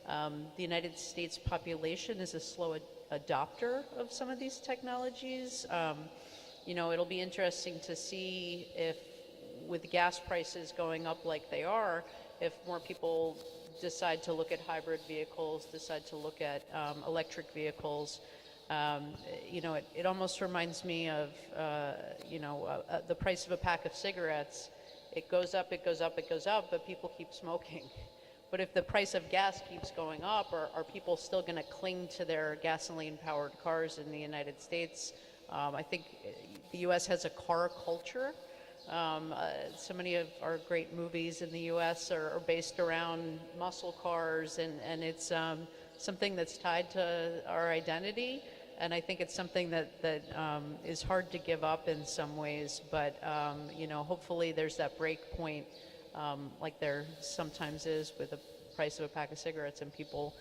the United States population is a slow adopter of some of these technologies. You know, it'll be interesting to see if, with gas prices going up like they are, if more people decide to look at hybrid vehicles, decide to look at electric vehicles. You know, it almost reminds me of, you know, the price of a pack of cigarettes. It goes up, it goes up, it goes up, but people keep smoking. But if the price of gas keeps going up, are people still going to cling to their gasoline-powered cars in the United States? I think the U.S. has a car culture. So many of our great movies in the U.S. are based around muscle cars, and it's something that's tied to our identity. And I think it's something that is hard to give up in some ways. But you know, hopefully there's that break point, like there sometimes is with the price of a pack of cigarettes, and people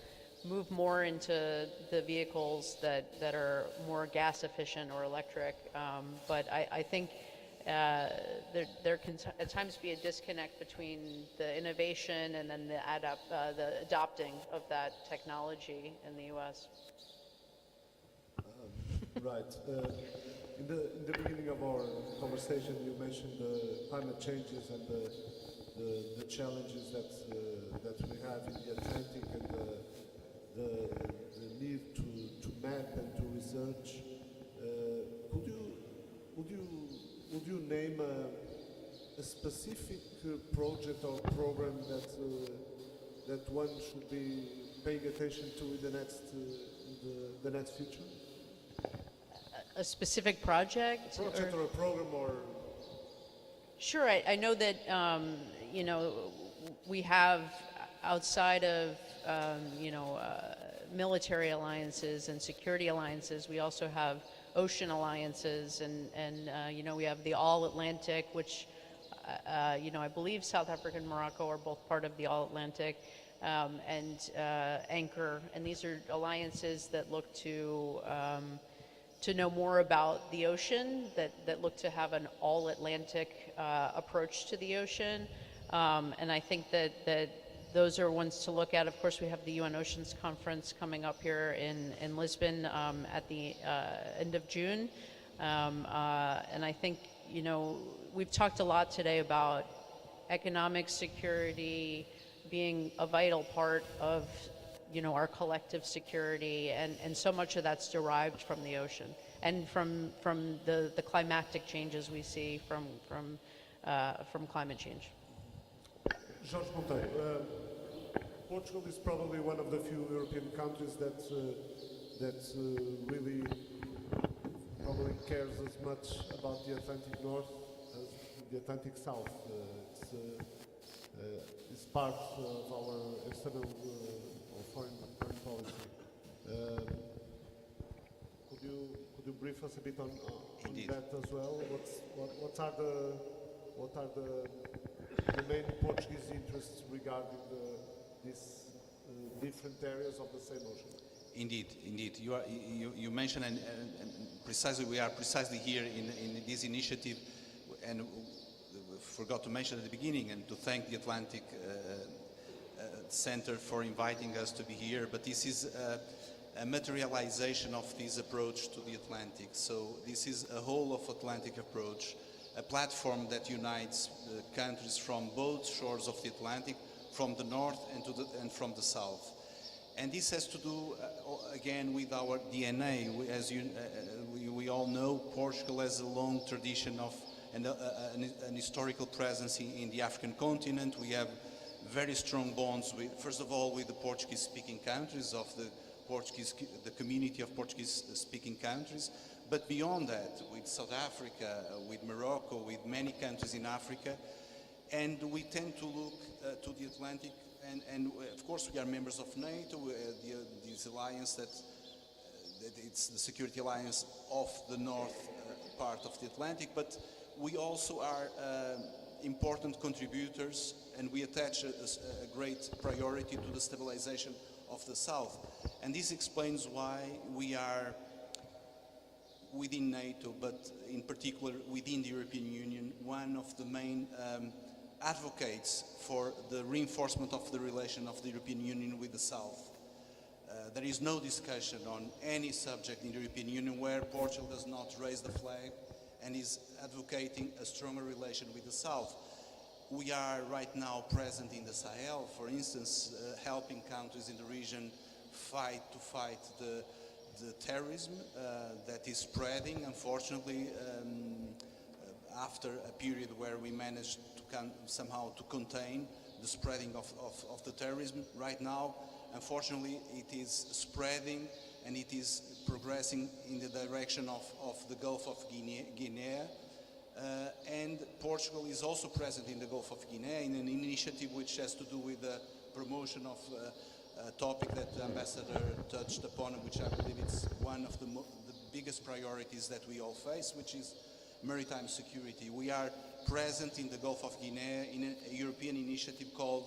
move more into the vehicles that are more gas efficient or electric. But I think there can at times be a disconnect between the innovation and then the adopting of that technology in the U.S. Right. In the beginning of our conversation, you mentioned the climate changes and the challenges that we have in the Atlantic, and the need to map and to research. Would you name a specific project or program that one should be paying attention to in the next future? A specific project? Or a program, or... Sure, I know that, you know, we have, outside of, you know, military alliances and security alliances, we also have ocean alliances, and you know, we have the All-Atlantic, which, you know, I believe South Africa and Morocco are both part of the All-Atlantic, and Anchor, and these are alliances that look to know more about the ocean, that look to have an all-Atlantic approach to the ocean. And I think that those are ones to look at. Of course, we have the UN Oceans Conference coming up here in Lisbon at the end of June. And I think, you know, we've talked a lot today about economic security being a vital part of, you know, our collective security, and so much of that's derived from the ocean and from the climatic changes we see from climate change. Jorge Monteiro, Portugal is probably one of the few European countries that really probably cares as much about the Atlantic North as the Atlantic South. It's part of our external or foreign policy. Could you brief us a bit on that as well? What are the main Portuguese interests regarding these different areas of the same ocean? Indeed. You mentioned, and precisely, we are precisely here in this initiative, and forgot to mention at the beginning, and to thank the Atlantic Center for inviting us to be here. But this is a materialization of this approach to the Atlantic. So this is a whole of Atlantic approach, a platform that unites countries from both shores of the Atlantic, from the north and from the south. And this has to do, again, with our DNA. We all know, Portugal has a long tradition of an historical presence in the African continent. We have very strong bonds with, first of all, with the Portuguese-speaking countries of the community of Portuguese-speaking countries. But beyond that, with South Africa, with Morocco, with many countries in Africa, and we tend to look to the Atlantic and of course we are members of NATO, this alliance that it's the security alliance of the north part of the Atlantic, but we also are important contributors, and we attach a great priority to the stabilization of the South. And this explains why we are within NATO, but in particular within the European Union, one of the main advocates for the reinforcement of the relation of the European Union with the South. There is no discussion on any subject in the European Union where Portugal does not raise the flag and is advocating a stronger relation with the South. We are right now present in the Sahel, for instance, helping countries in the region fight the terrorism that is spreading, unfortunately, after a period where we managed to somehow to contain the spreading of the terrorism. Right now, unfortunately, it is spreading and it is progressing in the direction of the Gulf of Guinea. And Portugal is also present in the Gulf of Guinea in an initiative which has to do with the promotion of a topic that the ambassador touched upon, which I believe is one of the biggest priorities that we all face, which is maritime security. We are present in the Gulf of Guinea in a European initiative called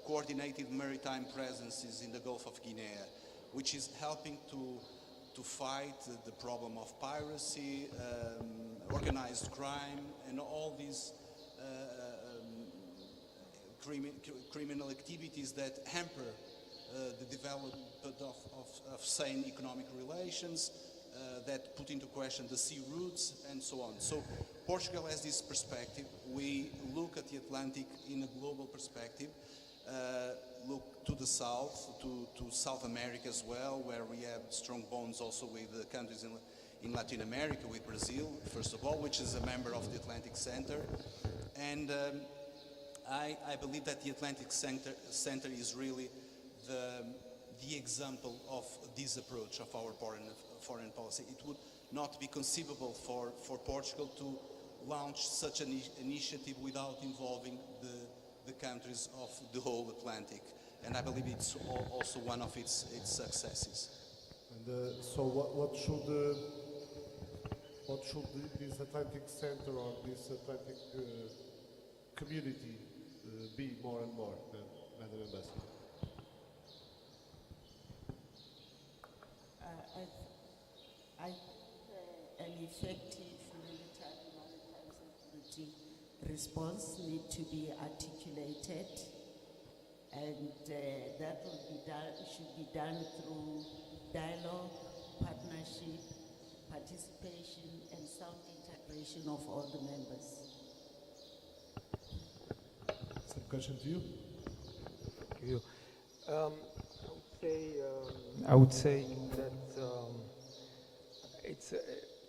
Coordinated Maritime Presences in the Gulf of Guinea, which is helping to fight the problem of piracy, organized crime, and all these criminal activities that hamper the development of sane economic relations, that put into question the sea routes and so on. So Portugal has this perspective. We look at the Atlantic in a global perspective, look to the south, to South America as well, where we have strong bonds also with the countries in Latin America, with Brazil, first of all, which is a member of the Atlantic Center. And I believe that the Atlantic Center is really the example of this approach of our foreign policy. It would not be conceivable for Portugal to launch such an initiative without involving the countries of the whole Atlantic. And I believe it's also one of its successes. And so what should this Atlantic Center or this Atlantic community be more and more, Madam Ambassador? An effective military maritime security response need to be articulated, and that will be done, should be done through dialogue, partnership, participation, and sound integration of all the members. Some question to you? Thank you. I would say that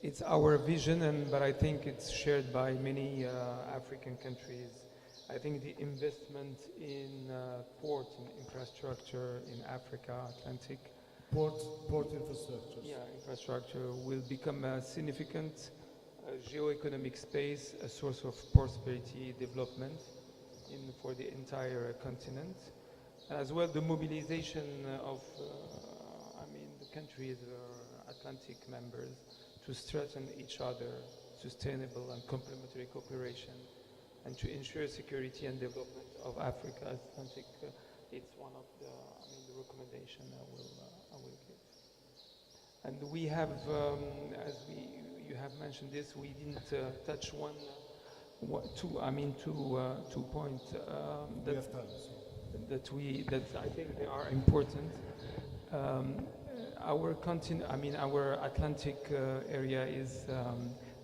it's our vision, but I think it's shared by many African countries. I think the investment in port infrastructure in Africa, Atlantic. Port infrastructure. Yeah, infrastructure will become a significant geo-economic space, a source of prosperity, development for the entire continent. As well, the mobilization of the countries Atlantic members to strengthen each other, sustainable and complementary cooperation, and to ensure security and development of Africa Atlantic. It's one of the recommendation I will give. And we have, as you have mentioned this, we didn't touch two points that I think they are important. Our our Atlantic area is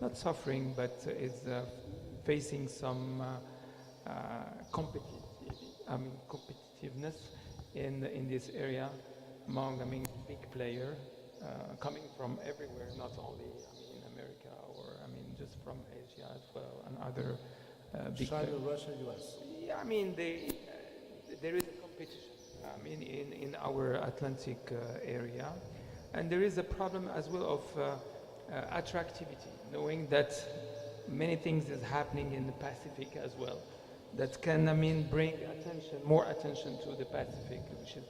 not suffering, but is facing some competitiveness in this area among big players coming from everywhere, not only in America or just from Asia as well, and other big China, players. Russia, US. Yeah, there is a competition in our Atlantic area, and there is a problem as well of attractivity, knowing that many things is happening in the Pacific as well. that can, I mean, bring attention, more attention to the Pacific,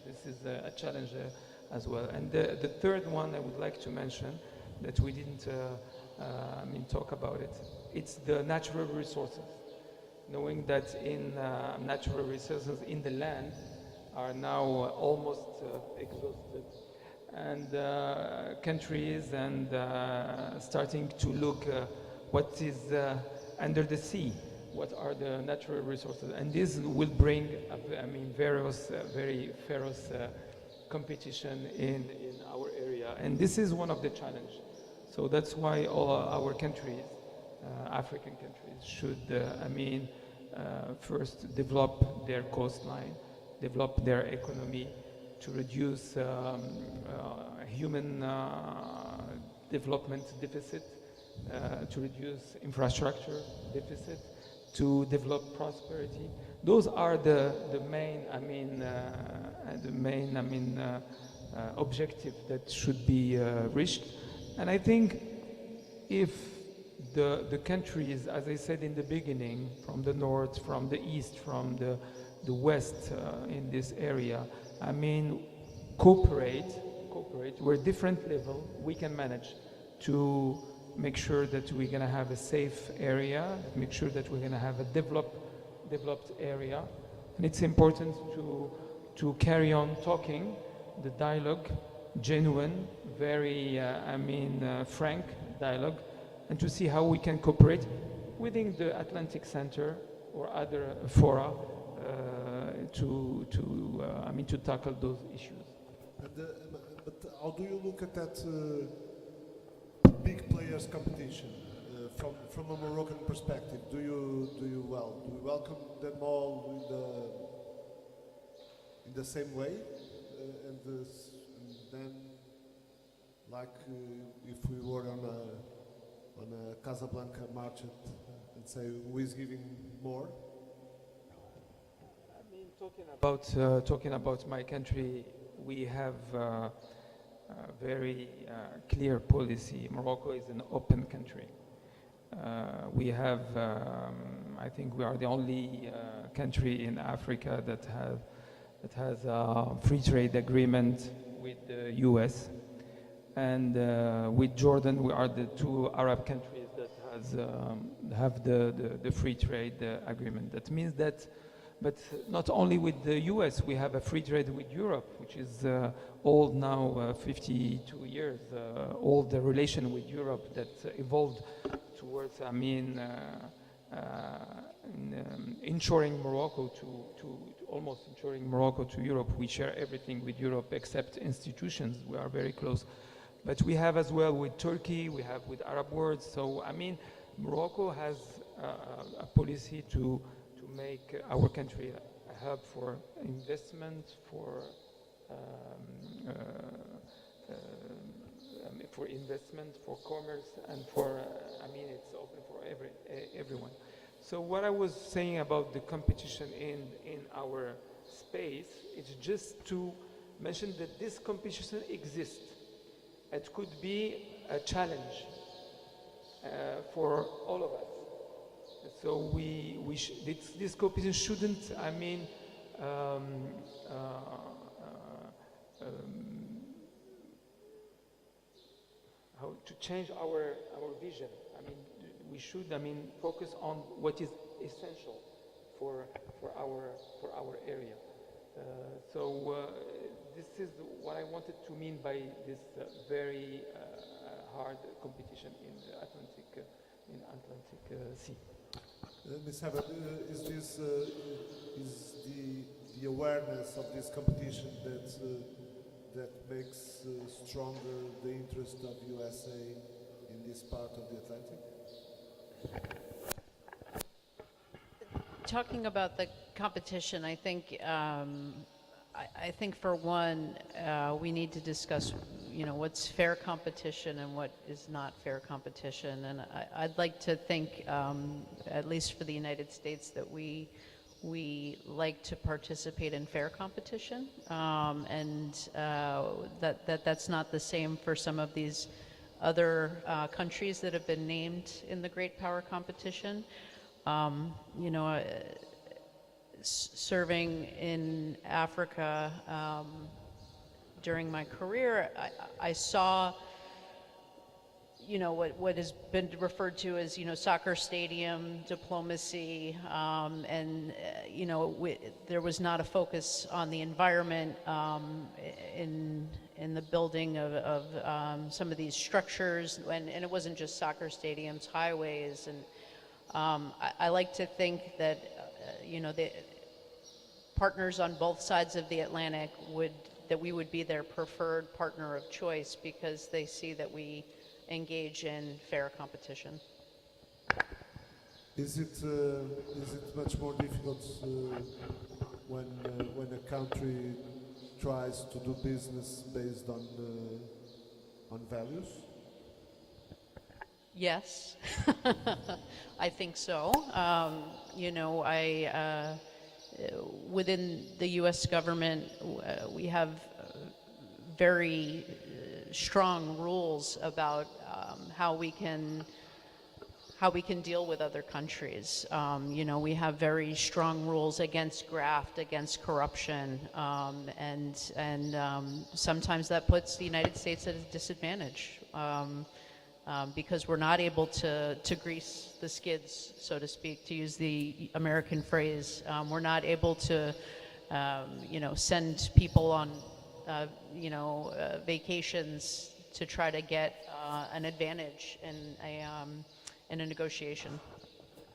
this is a challenge as well. And the third one I would like to mention that we didn't, I mean, talk about it. It's the natural resources. Knowing that in natural resources in the land are now almost exhausted, and countries and starting to look what is under the sea, what are the natural resources, and this will bring, I mean, very ferocious competition in our area, and this is one of the challenges. So that's why all our countries, African countries, should, I mean, first develop their coastline, develop their economy to reduce human development deficit, to reduce infrastructure deficit, to develop prosperity. Those are the main, I mean, objective that should be reached. And I think if the countries, as I said in the beginning, from the north, from the east, from the west in this area, I mean, cooperate, we're different level, we can manage to make sure that we're gonna have a safe area, make sure that we're gonna have a developed area. And it's important to carry on talking, the dialogue, genuine, very, frank dialogue, and to see how we can cooperate within the Atlantic Center or other fora to tackle those issues. But how do you look at that big players competition from a Moroccan perspective? Do you welcome them all in the same way, and then, like if we were on a Casablanca market and say who is giving more? I mean, talking about my country, we have a very clear policy. Morocco is an open country. We have, I think we are the only country in Africa that has a free trade agreement with the US. And with Jordan, we are the two Arab countries that have the free trade agreement. That means that, but not only with the US, we have a free trade with Europe, which is old now, 52 years old, the relation with Europe that evolved towards, I mean, ensuring Morocco to almost ensuring Morocco to Europe. We share everything with Europe except institutions. We are very close. But we have as well with Turkey, we have with Arab world. So, I mean, Morocco has a policy to make our country a hub for investment, for commerce, and for, I mean, it's open for everyone. So what I was saying about the competition in our space, it's just to mention that this competition exists. It could be a challenge for all of us. So this competition shouldn't, I mean, how to change our vision. I mean, we should, I mean, focus on what is essential for our area. This is what I wanted to mean by this very hard competition in the Atlantic Sea. Ms. Herbert, is the awareness of this competition that makes stronger the interest of USA in this part of the Atlantic? Talking about the competition, I think for one, we need to discuss, what's fair competition and what is not fair competition. And I'd like to think, at least for the United States, that we like to participate in fair competition, and that's not the same for some of these other countries that have been named in the Great Power Competition. serving in Africa during my career, I saw, you know, what has been referred to as, you know, soccer stadium diplomacy, and you know, there was not a focus on the environment in the building of some of these structures, and it wasn't just soccer stadiums, highways, and I like to think that you know, the partners on both sides of the Atlantic we would be their preferred partner of choice because they see that we engage in fair competition. Is it much more difficult when a country tries to do business based on values? Yes, I think so. You know, within the U.S. government, we have very strong rules about how we can deal with other countries. You know, we have very strong rules against graft, against corruption, and sometimes that puts the United States at a disadvantage because we're not able to grease the skids, so to speak, to use the American phrase. We're not able to, you know, send people on, you know, vacations to try to get an advantage in a negotiation.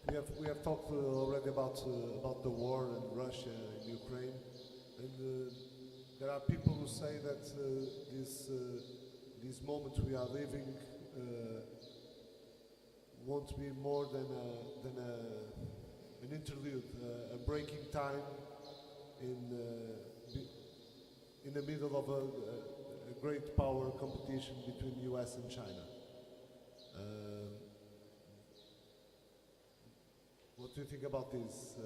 We have talked already about the war in Russia and Ukraine, and there are people who say that this moment we are living won't be more than an interlude, a breaking time in the middle of a great power competition between US and China. What do you think about this?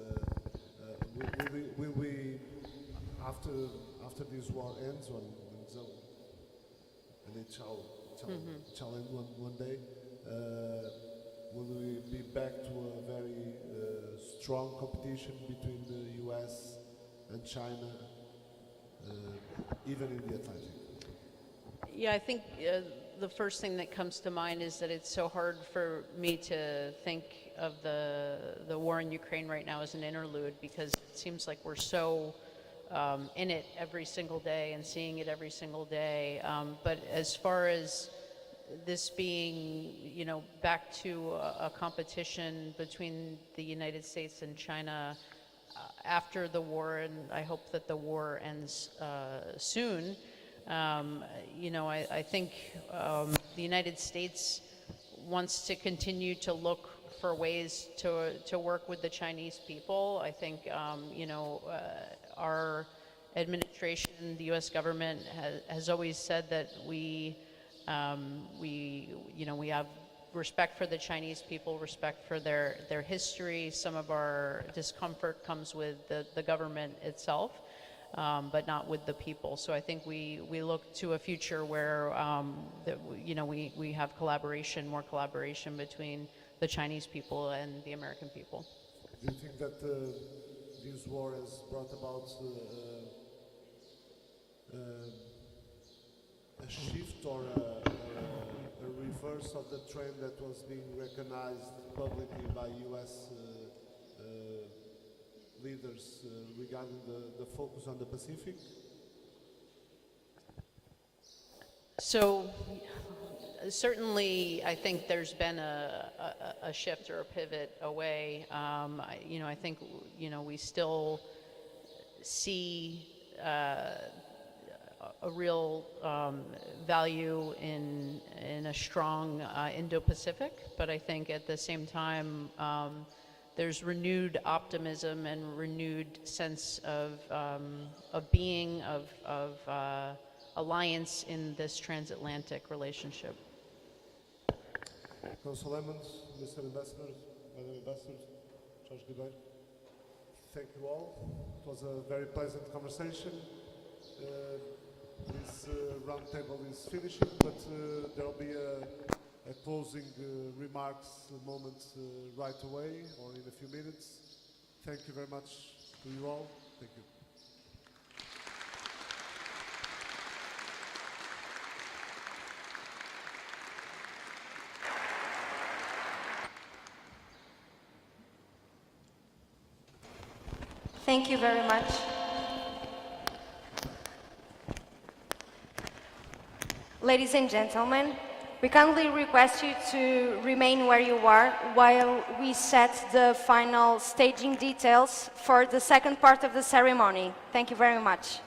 Will we after this war ends, and it shall end one day, will we be back to a very strong competition between the US and China, even in the Atlantic? Yeah, I think the first thing that comes to mind is that it's so hard for me to think of the war in Ukraine right now as an interlude, because it seems like we're so in it every single day and seeing it every single day. But as far as this being, you know, back to a competition between the United States and China after the war, and I hope that the war ends soon, you know, I think the United States wants to continue to look for ways to work with the Chinese people. I think, you know, our administration, the U.S. government has always said that we have respect for the Chinese people, respect for their history. Some of our discomfort comes with the government itself, but not with the people. So I think we look to a future where we have more collaboration between the Chinese people and the American people. Do you think that this war has brought about a shift or a reverse of the trend that was being recognized publicly by U.S. leaders regarding the focus on the Pacific? So certainly I think there's been a shift or a pivot away. I think, you know, we still see a real value in a strong Indo-Pacific, but I think at the same time there's renewed optimism and renewed sense of being, of alliance in this transatlantic relationship. Council Lemons, Mr. Ambassador, Madam Ambassador, Judge Ribeiro, thank you all. It was a very pleasant conversation. This roundtable is finishing, but there will be a closing remarks moment right away or in a few minutes. Thank you very much to you all. Thank you. Thank you very much. Ladies and gentlemen, we kindly request you to remain where you are while we set the final staging details for the second part of the ceremony. Thank you very much.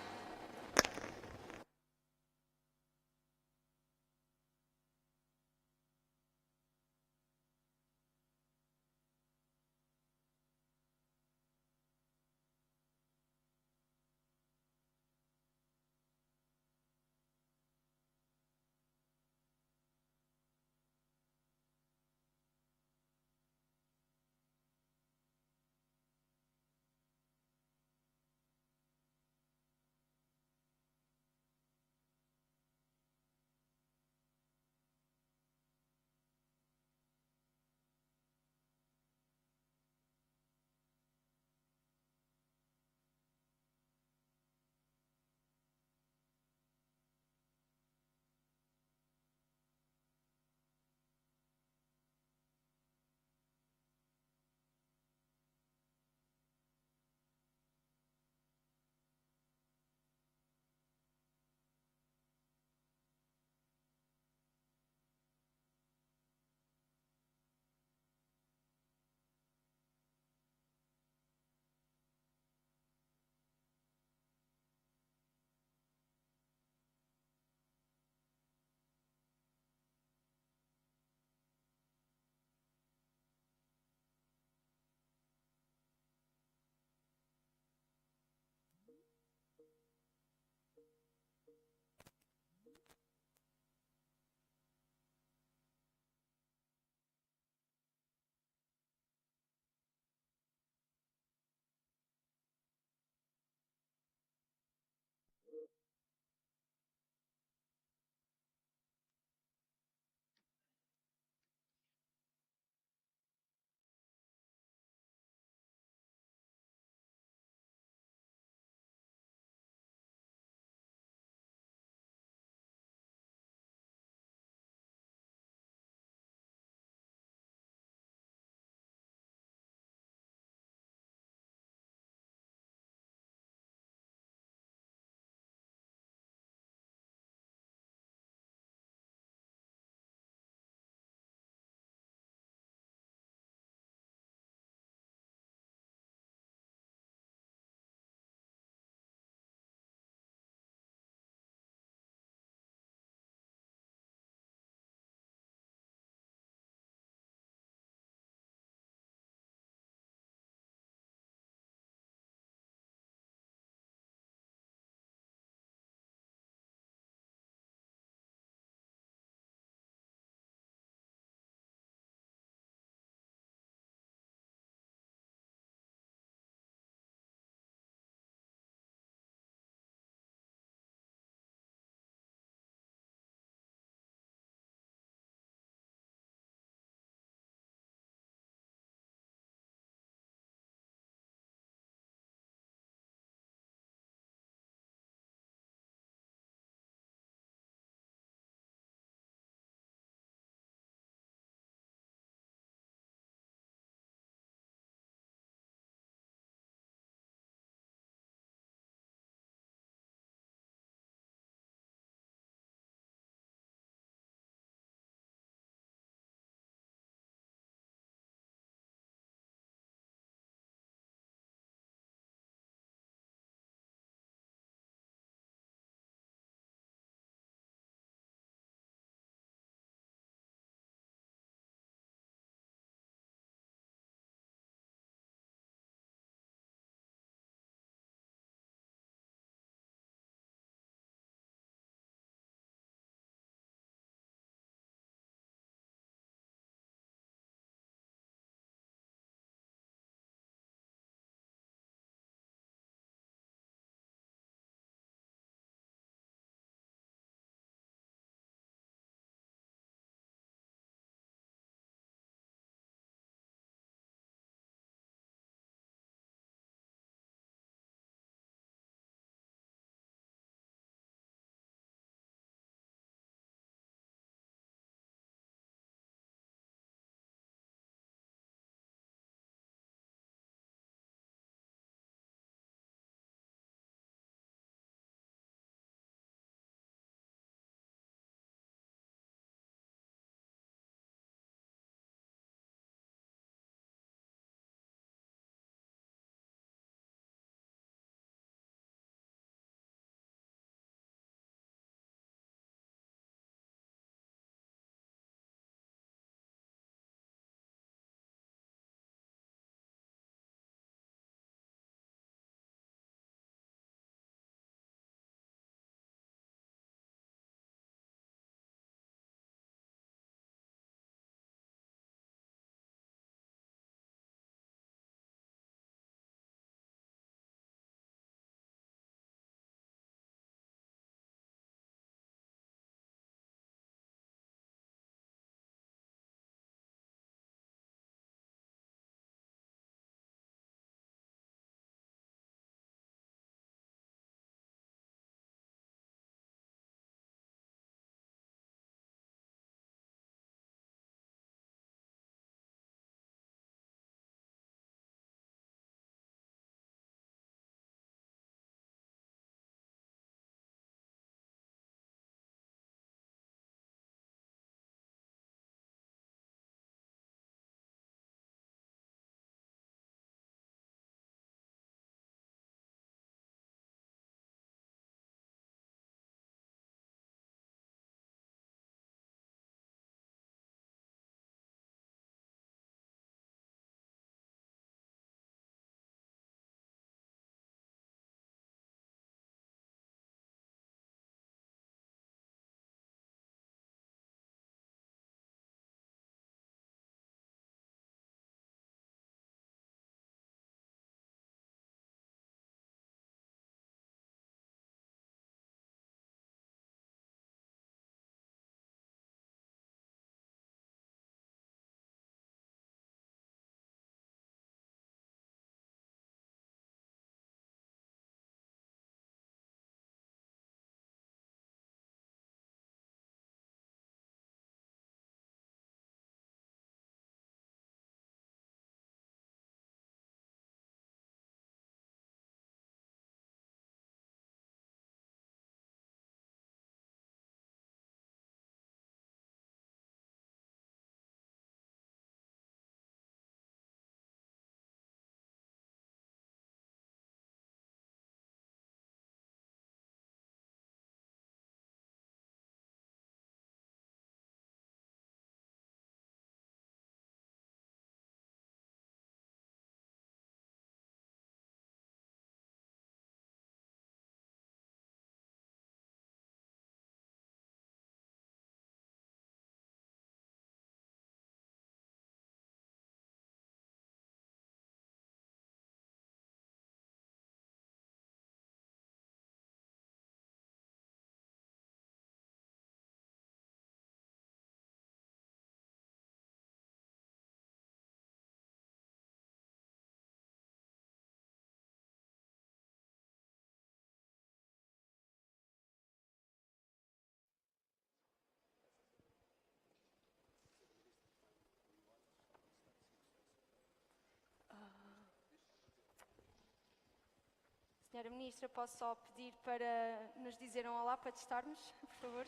Senhora Ministra, posso só pedir para nos dizer um olá para testarmos, por favor?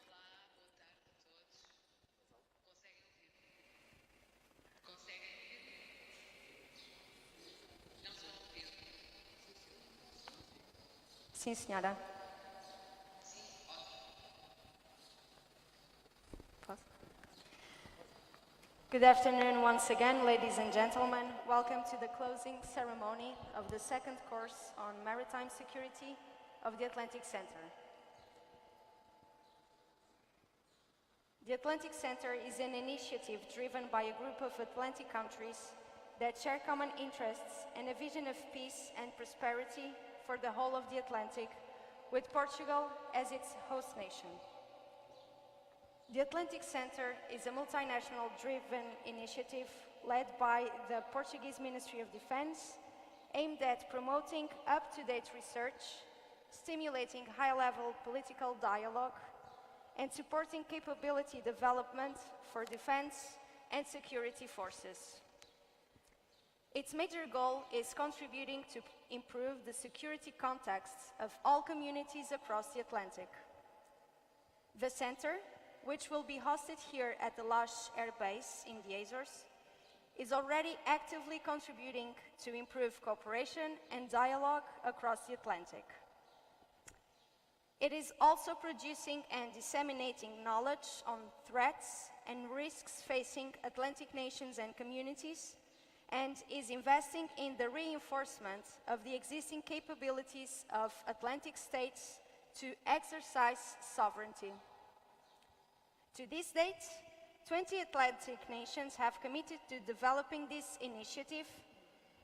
Olá, boa tarde a todos. Conseguem ouvir? Conseguem ouvir? Não estão a ouvir? Sim, senhora. Posso? Good afternoon once again, ladies and gentlemen. Welcome to the closing ceremony of the second course on Maritime Security of the Atlantic Center. The Atlantic Center is an initiative driven by a group of Atlantic countries that share common interests and a vision of peace and prosperity for the whole of the Atlantic, with Portugal as its host nation. The Atlantic Center is a multinational-driven initiative led by the Portuguese Ministry of Defense, aimed at promoting up-to-date research, stimulating high-level political dialogue, and supporting capability development for defense and security forces. Its major goal is contributing to improve the security contexts of all communities across the Atlantic. The center, which will be hosted here at the Laje Air Base in the Azores, is already actively contributing to improve cooperation and dialogue across the Atlantic. It is also producing and disseminating knowledge on threats and risks facing Atlantic nations and communities, and is investing in the reinforcement of the existing capabilities of Atlantic states to exercise sovereignty. To this date, 20 Atlantic nations have committed to developing this initiative,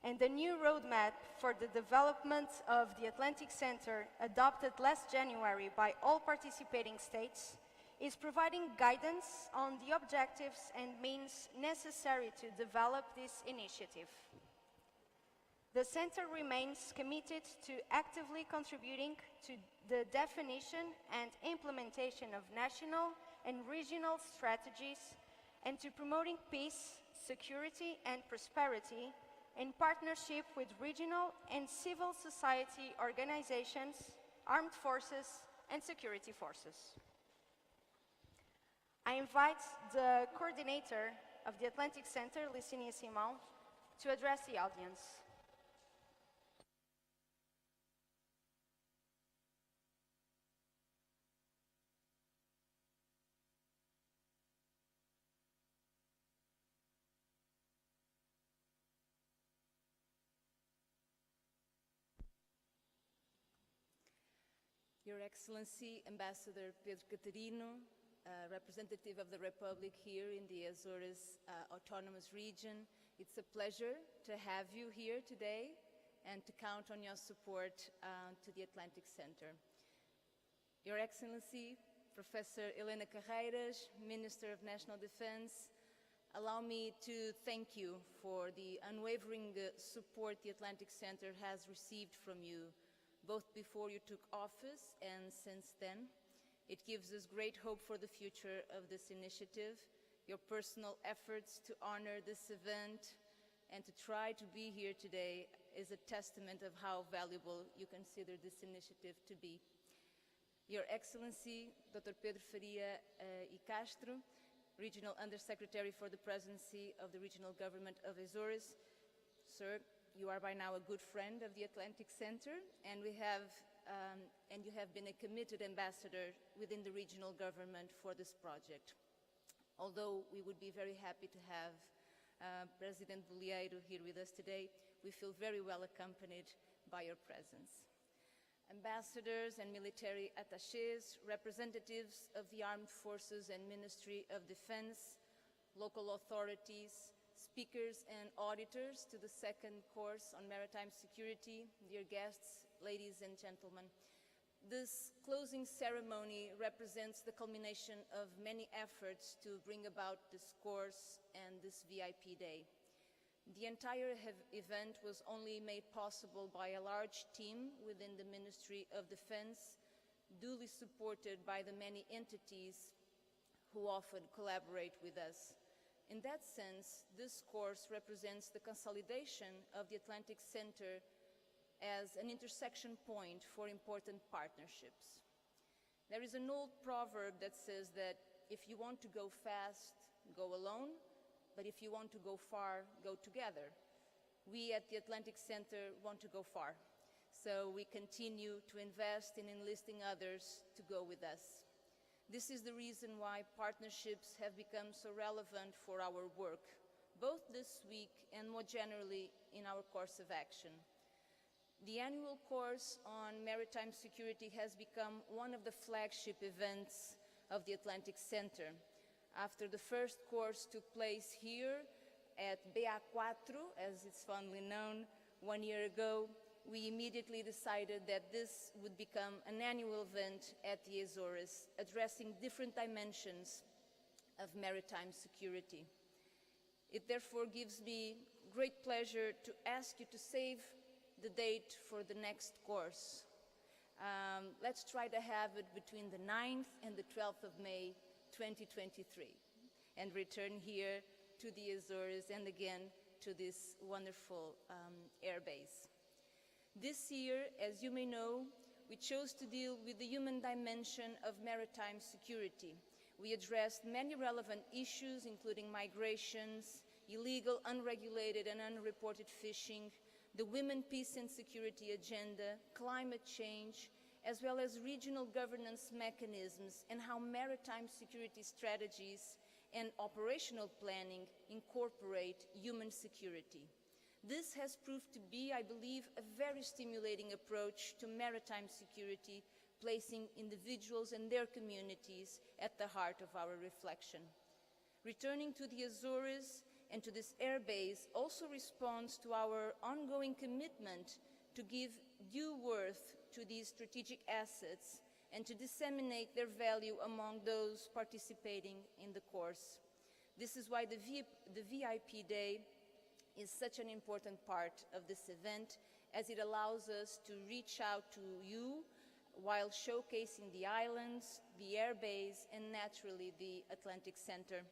and the new roadmap for the development of the Atlantic Center, adopted last January by all participating states, is providing guidance on the objectives and means necessary to develop this initiative. The Center remains committed to actively contributing to the definition and implementation of national and regional strategies, and to promoting peace, security, and prosperity in partnership with regional and civil society organizations, armed forces, and security forces. I invite the coordinator of the Atlantic Center, Licínia Simão, to address the audience. Your Excellency, Ambassador Pedro Catarino, representative of the Republic here in the Azores Autonomous Region, it's a pleasure to have you here today and to count on your support to the Atlantic Center. Your Excellency, Professor Helanika, Minister of National Defense, allow me to thank you for the unwavering support the Atlantic Center has received from you, both before you took office and since then. It gives us great hope for the future of this initiative. Your personal efforts to honor this event and to try to be here today is a testament of how valuable you consider this initiative to be. Your Excellency, Dr. Pedro Faria e Castro, Regional Undersecretary for the Presidency of the Regional Government of Azores. Sir, you are by now a good friend of the Atlantic Center, and you have been a committed ambassador within the regional government for this project. Although we would be very happy to have President Bolieiro here with us today, we feel very well accompanied by your presence. Ambassadors and military attachés, representatives of the Armed Forces and Ministry of Defense, local authorities, speakers and auditors to the second course on maritime security, dear guests, ladies and gentlemen. This closing ceremony represents the culmination of many efforts to bring about this course and this VIP day. The entire event was only made possible by a large team within the Ministry of Defense, duly supported by the many entities who often collaborate with us. In that sense, this course represents the consolidation of the Atlantic Center as an intersection point for important partnerships. There is an old proverb that says that if you want to go fast, go alone, but if you want to go far, go together. We at the Atlantic Center want to go far, so we continue to invest in enlisting others to go with us. This is the reason why partnerships have become so relevant for our work, both this week and more generally in our course of action. The annual course on maritime security has become one of the flagship events of the Atlantic Center. After the first course took place here at BA4, as it's fondly known, 1 year ago, we immediately decided that this would become an annual event at the Azores, addressing different dimensions of maritime security. It therefore gives me great pleasure to ask you to save the date for the next course. Let's try to have it between the 9th and the 12th of May 2023 and return here to the Azores and again to this wonderful air base. This year, as you may know, we chose to deal with the human dimension of maritime security. We addressed many relevant issues, including migrations, illegal, unregulated, and unreported fishing, the Women, Peace and Security Agenda, climate change, as well as regional governance mechanisms and how maritime security strategies and operational planning incorporate human security. This has proved to be, I believe, a very stimulating approach to maritime security, placing individuals and their communities at the heart of our reflection. Returning to the Azores and to this air base also responds to our ongoing commitment to give due worth to these strategic assets and to disseminate their value among those participating in the course. This is why the VIP Day is such an important part of this event, as it allows us to reach out to you while showcasing the islands, the air base, and naturally the Atlantic Center.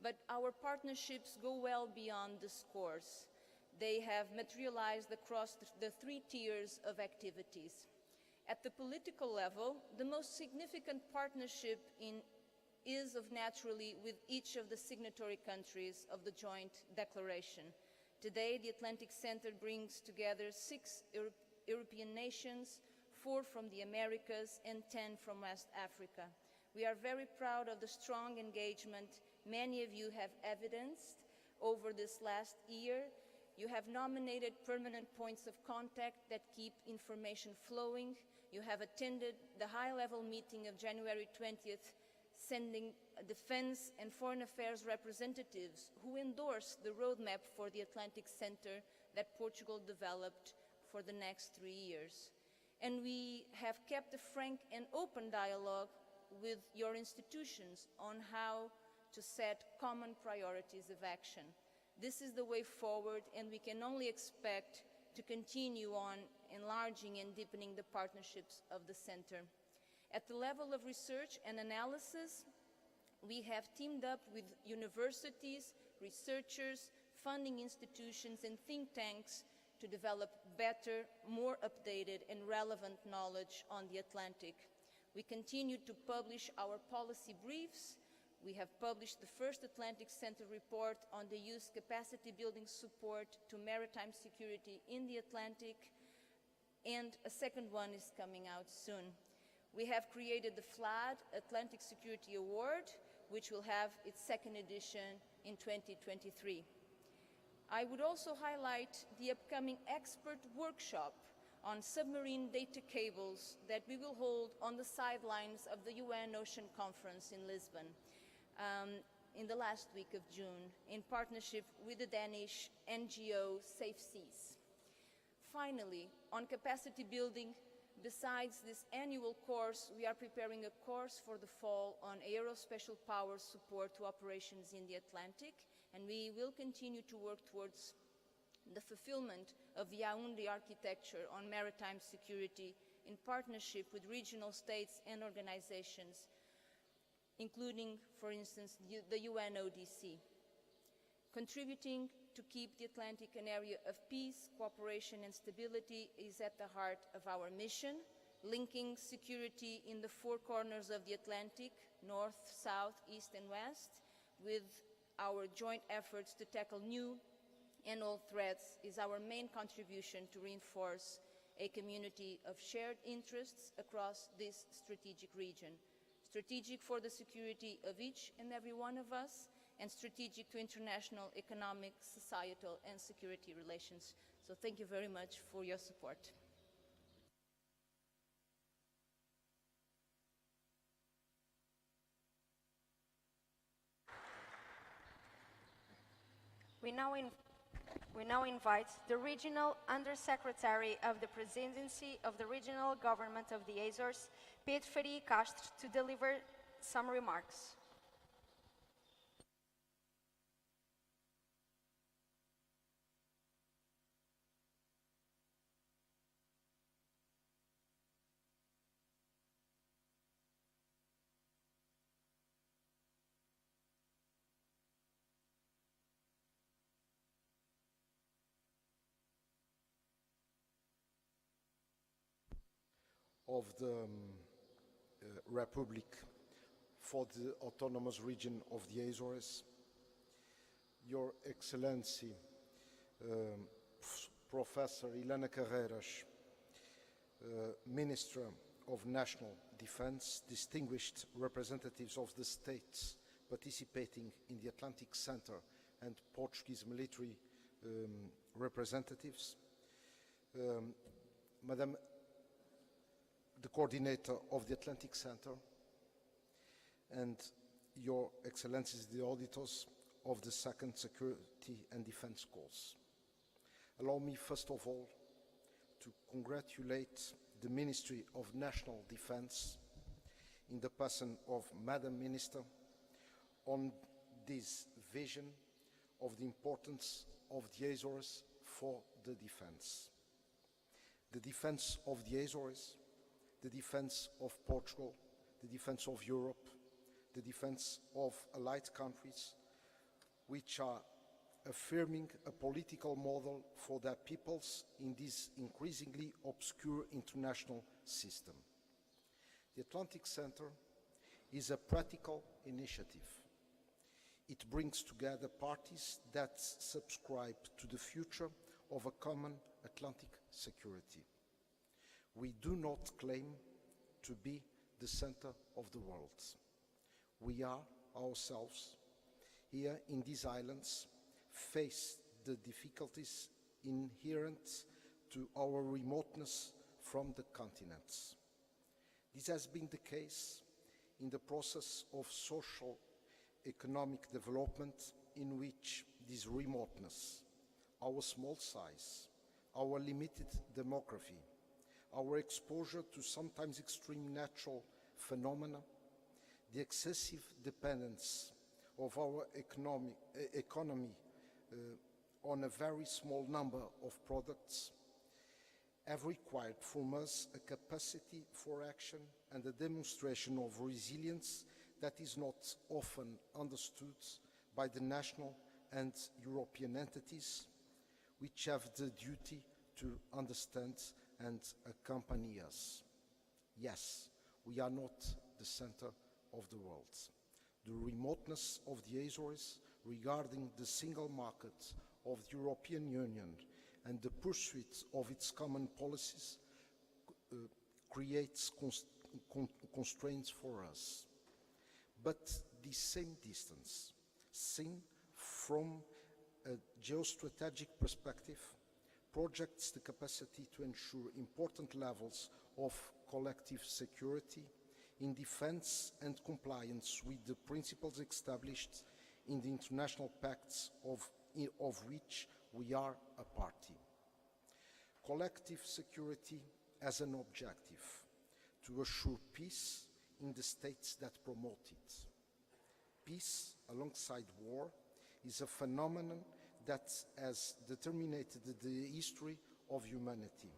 But our partnerships go well beyond this course. They have materialized across the three tiers of activities. At the political level, the most significant partnership is naturally with each of the signatory countries of the joint declaration. Today, the Atlantic Center brings together 6 European nations, 4 from the Americas, and 10 from West Africa. We are very proud of the strong engagement many of you have evidenced over this last year. You have nominated permanent points of contact that keep information flowing. You have attended the high-level meeting of January 20th, sending defense and foreign affairs representatives who endorsed the roadmap for the Atlantic Center that Portugal developed for the next 3 years. And we have kept a frank and open dialogue with your institutions on how to set common priorities of action. This is the way forward, and we can only expect to continue on enlarging and deepening the partnerships of the Center. At the level of research and analysis, we have teamed up with universities, researchers, funding institutions, and think tanks to develop better, more updated, and relevant knowledge on the Atlantic. We continue to publish our policy briefs. We have published the first Atlantic Center report on the youth capacity building support to maritime security in the Atlantic, and a second one is coming out soon. We have created the FLAD Atlantic Security Award, which will have its second edition in 2023. I would also highlight the upcoming expert workshop on submarine data cables that we will hold on the sidelines of the UN Ocean Conference in Lisbon in the last week of June, in partnership with the Danish NGO Safe Seas. Finally, on capacity building, besides this annual course, we are preparing a course for the fall on aerospatial power support to operations in the Atlantic, and we will continue to work towards the fulfillment of the Yaoundé architecture on maritime security in partnership with regional states and organizations, including, for instance, the UNODC. Contributing to keep the Atlantic an area of peace, cooperation and stability is at the heart of our mission, linking security in the four corners of the Atlantic, north, south, east and west, with our joint efforts to tackle new and old threats is our main contribution to reinforce a community of shared interests across this strategic region. Strategic for the security of each and every one of us, and strategic to international economic, societal and security relations. So thank you very much for your support. We now invite the Regional Undersecretary of the Presidency of the Regional Government of the Azores, Pedro Faria Castro, to deliver some remarks. Of the Republic for the Autonomous Region of the Azores, Your Excellency, Professor Helanika, Minister of National Defense, distinguished representatives of the states participating in the Atlantic Center and Portuguese military representatives, Madam the coordinator of the Atlantic Center, and Your Excellencies, the auditors of the Second Security and Defense Course. Allow me, first of all, to congratulate the Ministry of National Defense in the person of Madam Minister on this vision of the importance of the Azores for the defense. The defense of the Azores, the defense of Portugal, the defense of Europe, the defense of allied countries, which are affirming a political model for their peoples in this increasingly obscure international system. The Atlantic Center is a practical initiative. It brings together parties that subscribe to the future of a common Atlantic security. We do not claim to be the center of the world. We are ourselves, here in these islands, face the difficulties inherent to our remoteness from the continents. This has been the case in the process of social economic development in which this remoteness, our small size, our limited demography, our exposure to sometimes extreme natural phenomena, the excessive dependence of our economy on a very small number of products have required from us a capacity for action and a demonstration of resilience that is not often understood by the national and European entities, which have the duty to understand and accompany us. Yes, we are not the center of the world. The remoteness of the Azores regarding the single market of the European Union and the pursuit of its common policies creates constraints for us. But the same distance, seen from a geostrategic perspective, projects the capacity to ensure important levels of collective security in defense and compliance with the principles established in the international pacts of which we are a party. Collective security as an objective to assure peace in the states that promote it. Peace alongside war is a phenomenon that has determined the history of humanity.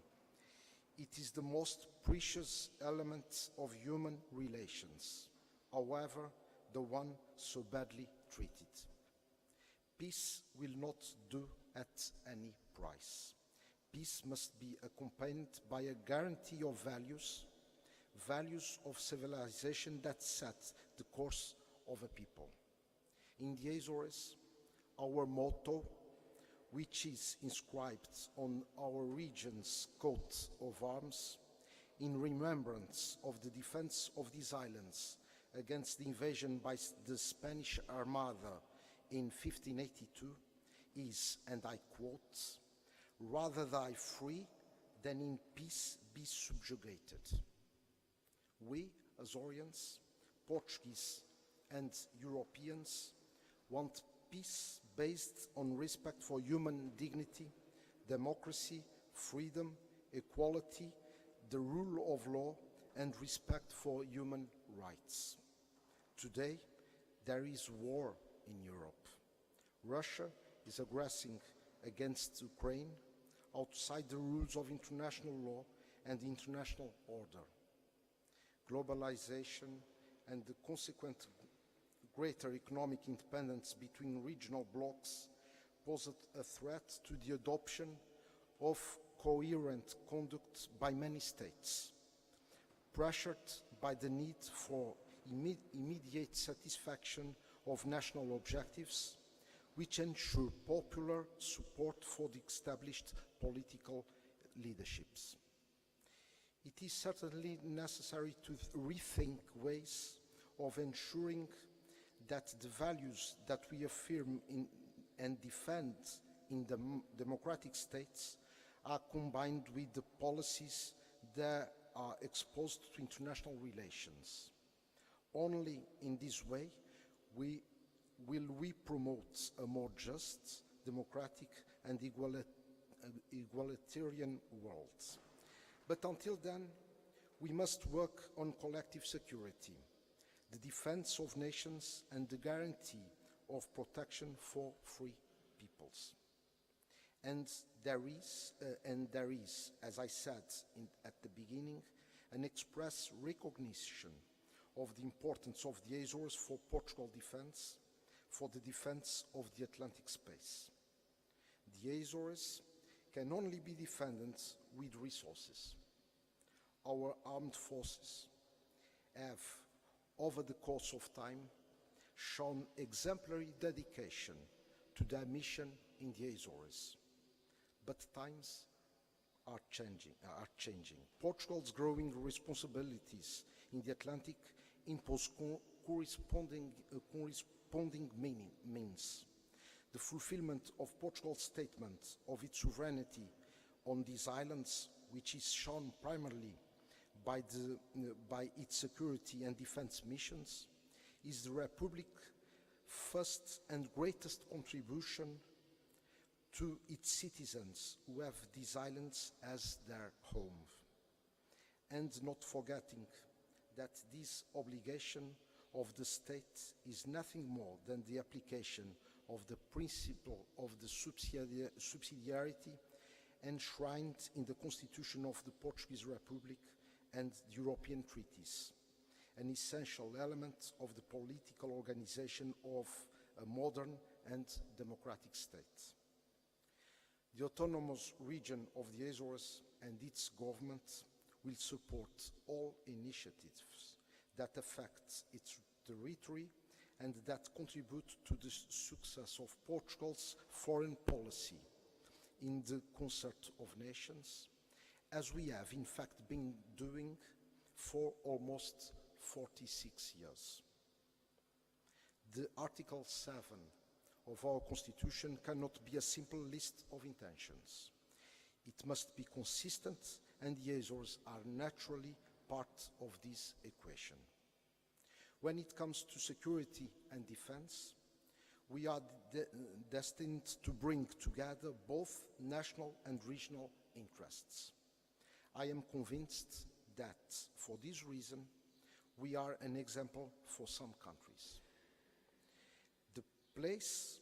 It is the most precious element of human relations, however, the one so badly treated. Peace will not do at any price. Peace must be accompanied by a guarantee of values, values of civilization that set the course of a people. In the Azores, our motto, which is inscribed on our region's coat of arms, in remembrance of the defense of these islands against the invasion by the Spanish Armada in 1582, is, and I quote, "Rather die free than in peace be subjugated." We, Azorians, Portuguese, and Europeans want peace based on respect for human dignity, democracy, freedom, equality, the rule of law, and respect for human rights. Today, there is war in Europe. Russia is aggressing against Ukraine outside the rules of international law and international order. Globalization and the consequent greater economic independence between regional blocs pose a threat to the adoption of coherent conduct by many states, pressured by the need for immediate satisfaction of national objectives, which ensure popular support for the established political leaderships. It is certainly necessary to rethink ways of ensuring that the values that we affirm in and defend in the democratic states are combined with the policies that are exposed to international relations. Only in this way will we promote a more just, democratic, and egalitarian world. But until then, we must work on collective security, the defense of nations, and the guarantee of protection for free peoples. And there is, as I said at the beginning, an express recognition of the importance of the Azores for Portugal defense, for the defense of the Atlantic space. The Azores can only be defended with resources. Our armed forces have, over the course of time, shown exemplary dedication to their mission in the Azores. But times are changing. Portugal's growing responsibilities in the Atlantic impose corresponding means. The fulfillment of Portugal's statement of its sovereignty on these islands, which is shown primarily by its security and defense missions, is the Republic's first and greatest contribution to its citizens who have these islands as their home. And not forgetting that this obligation of the state is nothing more than the application of the principle of the subsidiarity enshrined in the Constitution of the Portuguese Republic and the European treaties, an essential element of the political organization of a modern and democratic state. The autonomous region of the Azores and its government will support all initiatives that affect its territory and that contribute to the success of Portugal's foreign policy in the concert of nations, as we have in fact been doing for almost 46 years. The Article 7 of our Constitution cannot be a simple list of intentions. It must be consistent, and the Azores are naturally part of this equation. When it comes to security and defense, we are destined to bring together both national and regional interests. I am convinced that, for this reason, we are an example for some countries. The place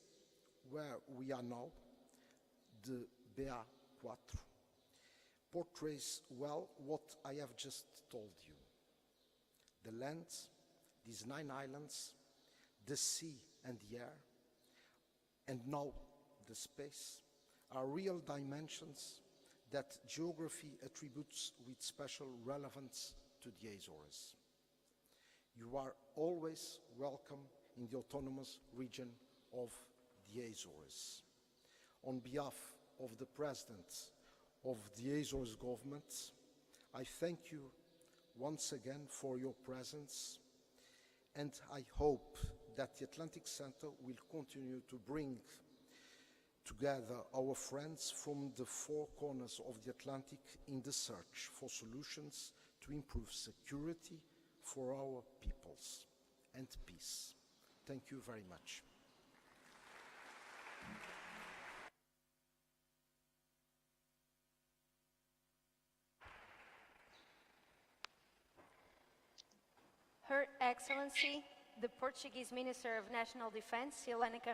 where we are now, the BA4, portrays well what I have just told you. The land, these 9 islands, the sea and the air, and now the space are real dimensions that geography attributes with special relevance to the Azores. You are always welcome in the autonomous region of the Azores. On behalf of the President of the Azores government, I thank you once again for your presence, and I hope that the Atlantic Center will continue to bring together our friends from the four corners of the Atlantic in the search for solutions to improve security for our peoples and peace. Thank you very much. Her Excellency, the Portuguese Minister of National Defense, Helanika,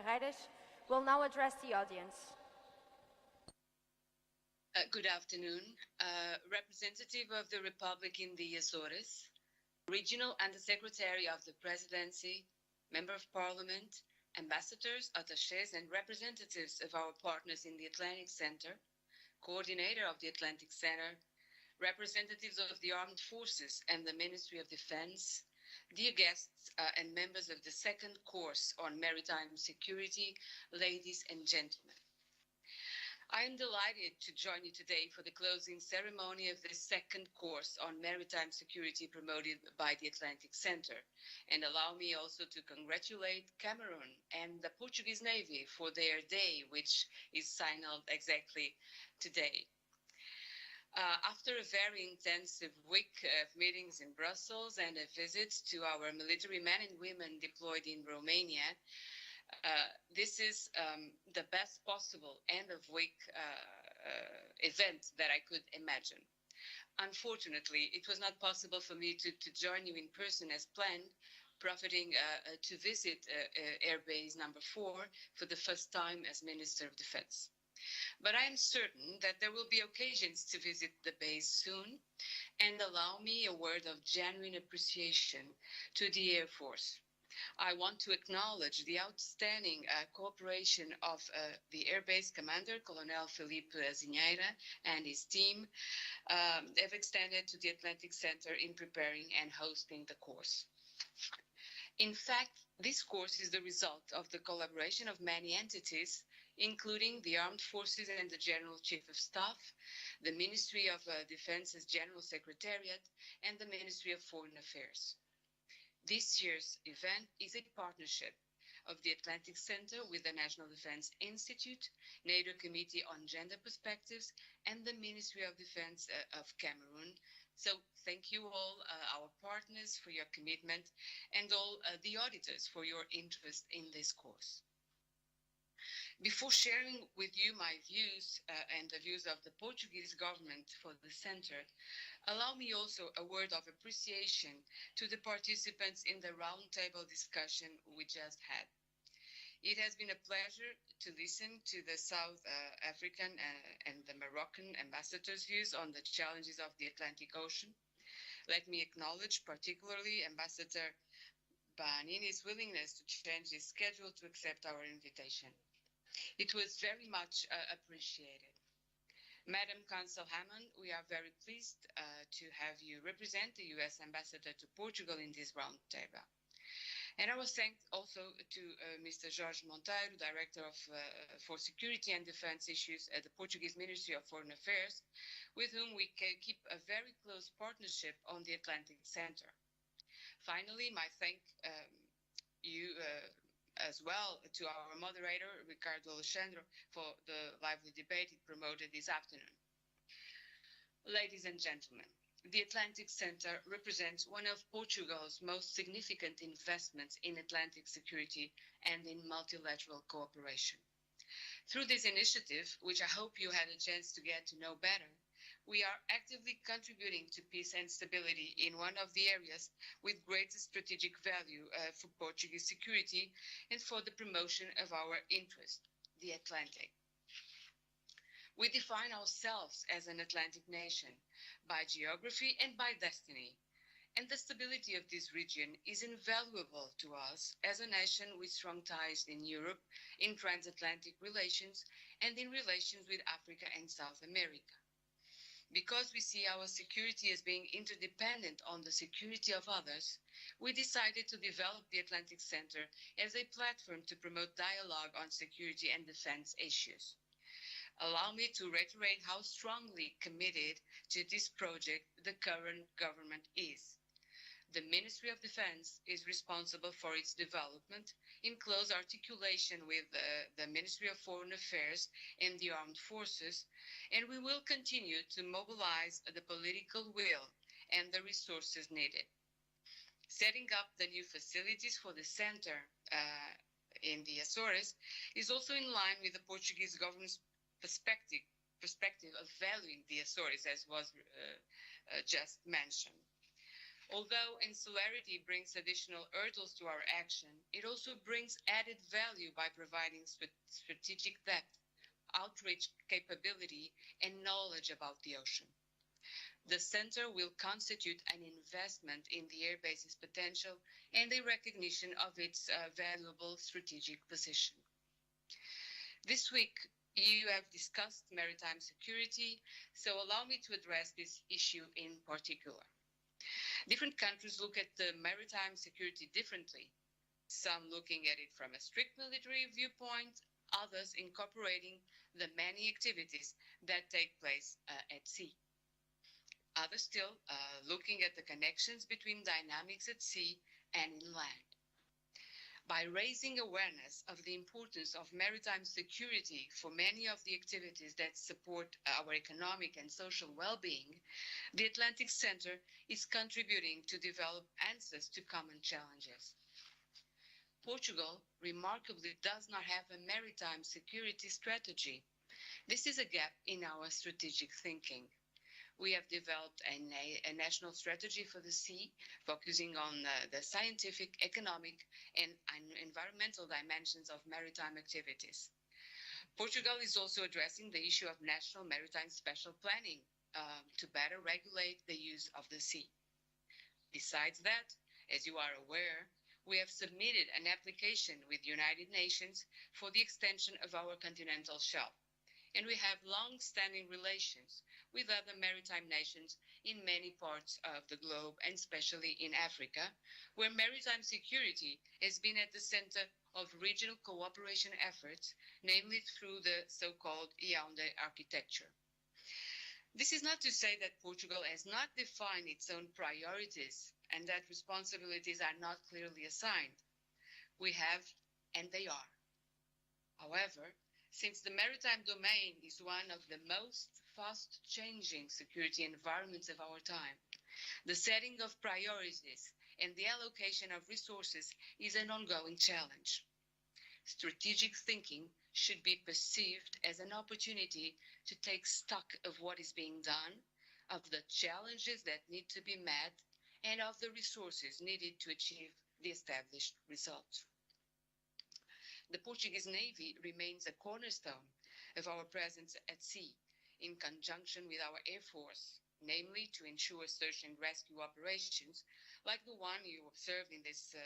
will now address the audience. Good afternoon. Representative of the Republic in the Azores, Regional Undersecretary of the Presidency, Member of Parliament, ambassadors, attachés, and representatives of our partners in the Atlantic Center, Coordinator of the Atlantic Center, representatives of the Armed Forces and the Ministry of Defense, dear guests and members of the second course on Maritime Security, ladies and gentlemen. I am delighted to join you today for the closing ceremony of the second course on Maritime Security promoted by the Atlantic Center, and allow me also to congratulate Cameroon and the Portuguese Navy for their day, which is signaled exactly today. After a very intensive week of meetings in Brussels and a visit to our military men and women deployed in Romania, this is the best possible end-of-week event that I could imagine. Unfortunately, it was not possible for me to join you in person as planned, profiting to visit Airbase number 4 for the first time as Minister of Defense. But I am certain that there will be occasions to visit the base soon, and allow me a word of genuine appreciation to the Air Force. I want to acknowledge the outstanding cooperation of the Air Base Commander, Colonel Felipe Zinheira, and his team have extended to the Atlantic Center in preparing and hosting the course. In fact, this course is the result of the collaboration of many entities, including the Armed Forces and the General Chief of Staff, the Ministry of Defense's General Secretariat, and the Ministry of Foreign Affairs. This year's event is a partnership of the Atlantic Center with the National Defense Institute, NATO Committee on Gender Perspectives, and the Ministry of Defense of Cameroon. So thank you all, our partners, for your commitment, and all the auditors for your interest in this course. Before sharing with you my views and the views of the Portuguese government for the Center, allow me also a word of appreciation to the participants in the roundtable discussion we just had. It has been a pleasure to listen to the South African and the Moroccan ambassadors' views on the challenges of the Atlantic Ocean. Let me acknowledge particularly Ambassador Bahanini's willingness to change his schedule to accept our invitation. It was very much appreciated. Madam Consul Hammond, we are very pleased to have you represent the U.S. Ambassador to Portugal in this roundtable. And I was thanked also to Mr. Jorge Monteiro, Director for Security and Defense Issues at the Portuguese Ministry of Foreign Affairs, with whom we keep a very close partnership on the Atlantic Center. Finally, my thank you as well to our moderator, Ricardo Alexandre, for the lively debate he promoted this afternoon. Ladies and gentlemen, the Atlantic Center represents one of Portugal's most significant investments in Atlantic security and in multilateral cooperation. Through this initiative, which I hope you had a chance to get to know better, we are actively contributing to peace and stability in one of the areas with greatest strategic value for Portuguese security and for the promotion of our interest, the Atlantic. We define ourselves as an Atlantic nation by geography and by destiny, And the stability of this region is invaluable to us as a nation with strong ties in Europe, in transatlantic relations, and in relations with Africa and South America. Because we see our security as being interdependent on the security of others, we decided to develop the Atlantic Center as a platform to promote dialogue on security and defense issues. Allow me to reiterate how strongly committed to this project the current government is. The Ministry of Defense is responsible for its development in close articulation with the Ministry of Foreign Affairs and the Armed Forces, and we will continue to mobilize the political will and the resources needed. Setting up the new facilities for the center in the Azores is also in line with the Portuguese government's perspective of valuing the Azores, as was just mentioned. Although insularity brings additional hurdles to our action, it also brings added value by providing strategic depth, outreach capability, and knowledge about the ocean. The center will constitute an investment in the air base's potential and a recognition of its valuable strategic position. This week, you have discussed maritime security, so allow me to address this issue in particular. Different countries look at the maritime security differently, some looking at it from a strict military viewpoint, others incorporating the many activities that take place at sea. Others still looking at the connections between dynamics at sea and inland. By raising awareness of the importance of maritime security for many of the activities that support our economic and social well-being, the Atlantic Center is contributing to develop answers to common challenges. Portugal, remarkably, does not have a maritime security strategy. This is a gap in our strategic thinking. We have developed a national strategy for the sea, focusing on the scientific, economic, and environmental dimensions of maritime activities. Portugal is also addressing the issue of national maritime special planning to better regulate the use of the sea. Besides that, as you are aware, we have submitted an application with the United Nations for the extension of our continental shelf. And we have long-standing relations with other maritime nations in many parts of the globe, and especially in Africa, where maritime security has been at the center of regional cooperation efforts, namely through the so-called Yaoundé architecture. This is not to say that Portugal has not defined its own priorities and that responsibilities are not clearly assigned. We have, and they are. However, since the maritime domain is one of the most fast-changing security environments of our time, the setting of priorities and the allocation of resources is an ongoing challenge. Strategic thinking should be perceived as an opportunity to take stock of what is being done, of the challenges that need to be met, and of the resources needed to achieve the established results. The Portuguese Navy remains a cornerstone of our presence at sea, in conjunction with our Air Force, namely to ensure search and rescue operations like the one you observed in this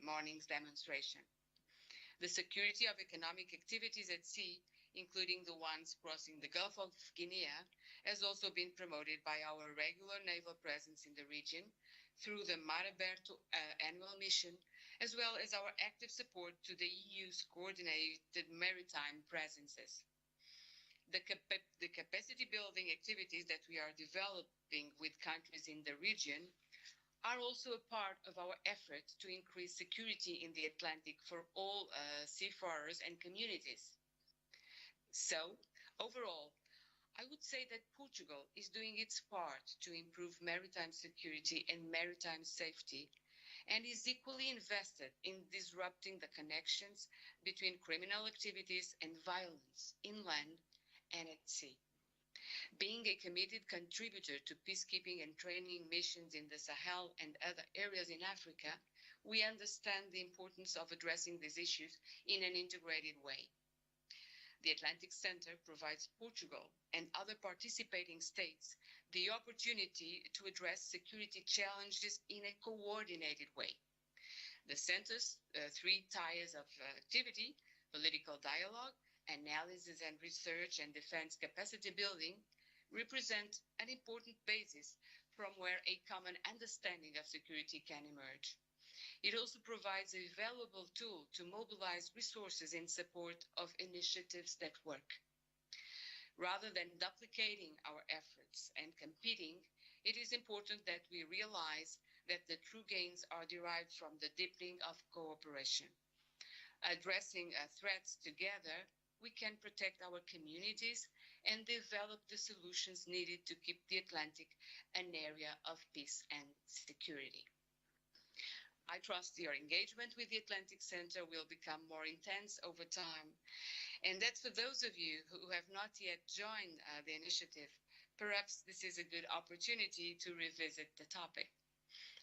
morning's demonstration. The security of economic activities at sea, including the ones crossing the Gulf of Guinea, has also been promoted by our regular naval presence in the region through the Mar Aberto annual mission, as well as our active support to the EU's coordinated maritime presences. The capacity building activities that we are developing with countries in the region are also a part of our effort to increase security in the Atlantic for all seafarers and communities. So, overall, I would say that Portugal is doing its part to improve maritime security and maritime safety, and is equally invested in disrupting the connections between criminal activities and violence inland and at sea. Being a committed contributor to peacekeeping and training missions in the Sahel and other areas in Africa, we understand the importance of addressing these issues in an integrated way. The Atlantic Center provides Portugal and other participating states the opportunity to address security challenges in a coordinated way. The Center's three tiers of activity, political dialogue, analysis and research, and defense capacity building, represent an important basis from where a common understanding of security can emerge. It also provides a valuable tool to mobilize resources in support of initiatives that work. Rather than duplicating our efforts and competing, it is important that we realize that the true gains are derived from the deepening of cooperation. Addressing threats together, we can protect our communities and develop the solutions needed to keep the Atlantic an area of peace and security. I trust your engagement with the Atlantic Center will become more intense over time, and that for those of you who have not yet joined the initiative, perhaps this is a good opportunity to revisit the topic.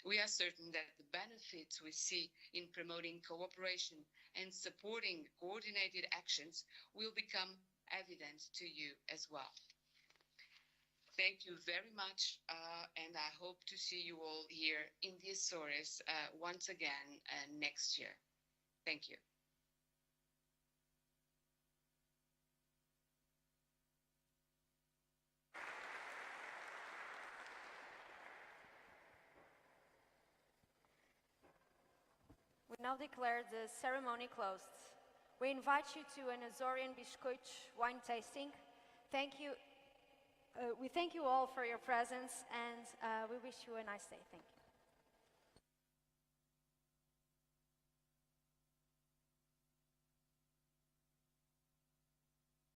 We are certain that the benefits we see in promoting cooperation and supporting coordinated actions will become evident to you as well. Thank you very much, and I hope to see you all here in the Azores once again next year. Thank you. We now declare the ceremony closed. We invite you to an Azorean Biscoit wine tasting. Thank you. We thank you all for your presence, and we wish you a nice day. Thank you.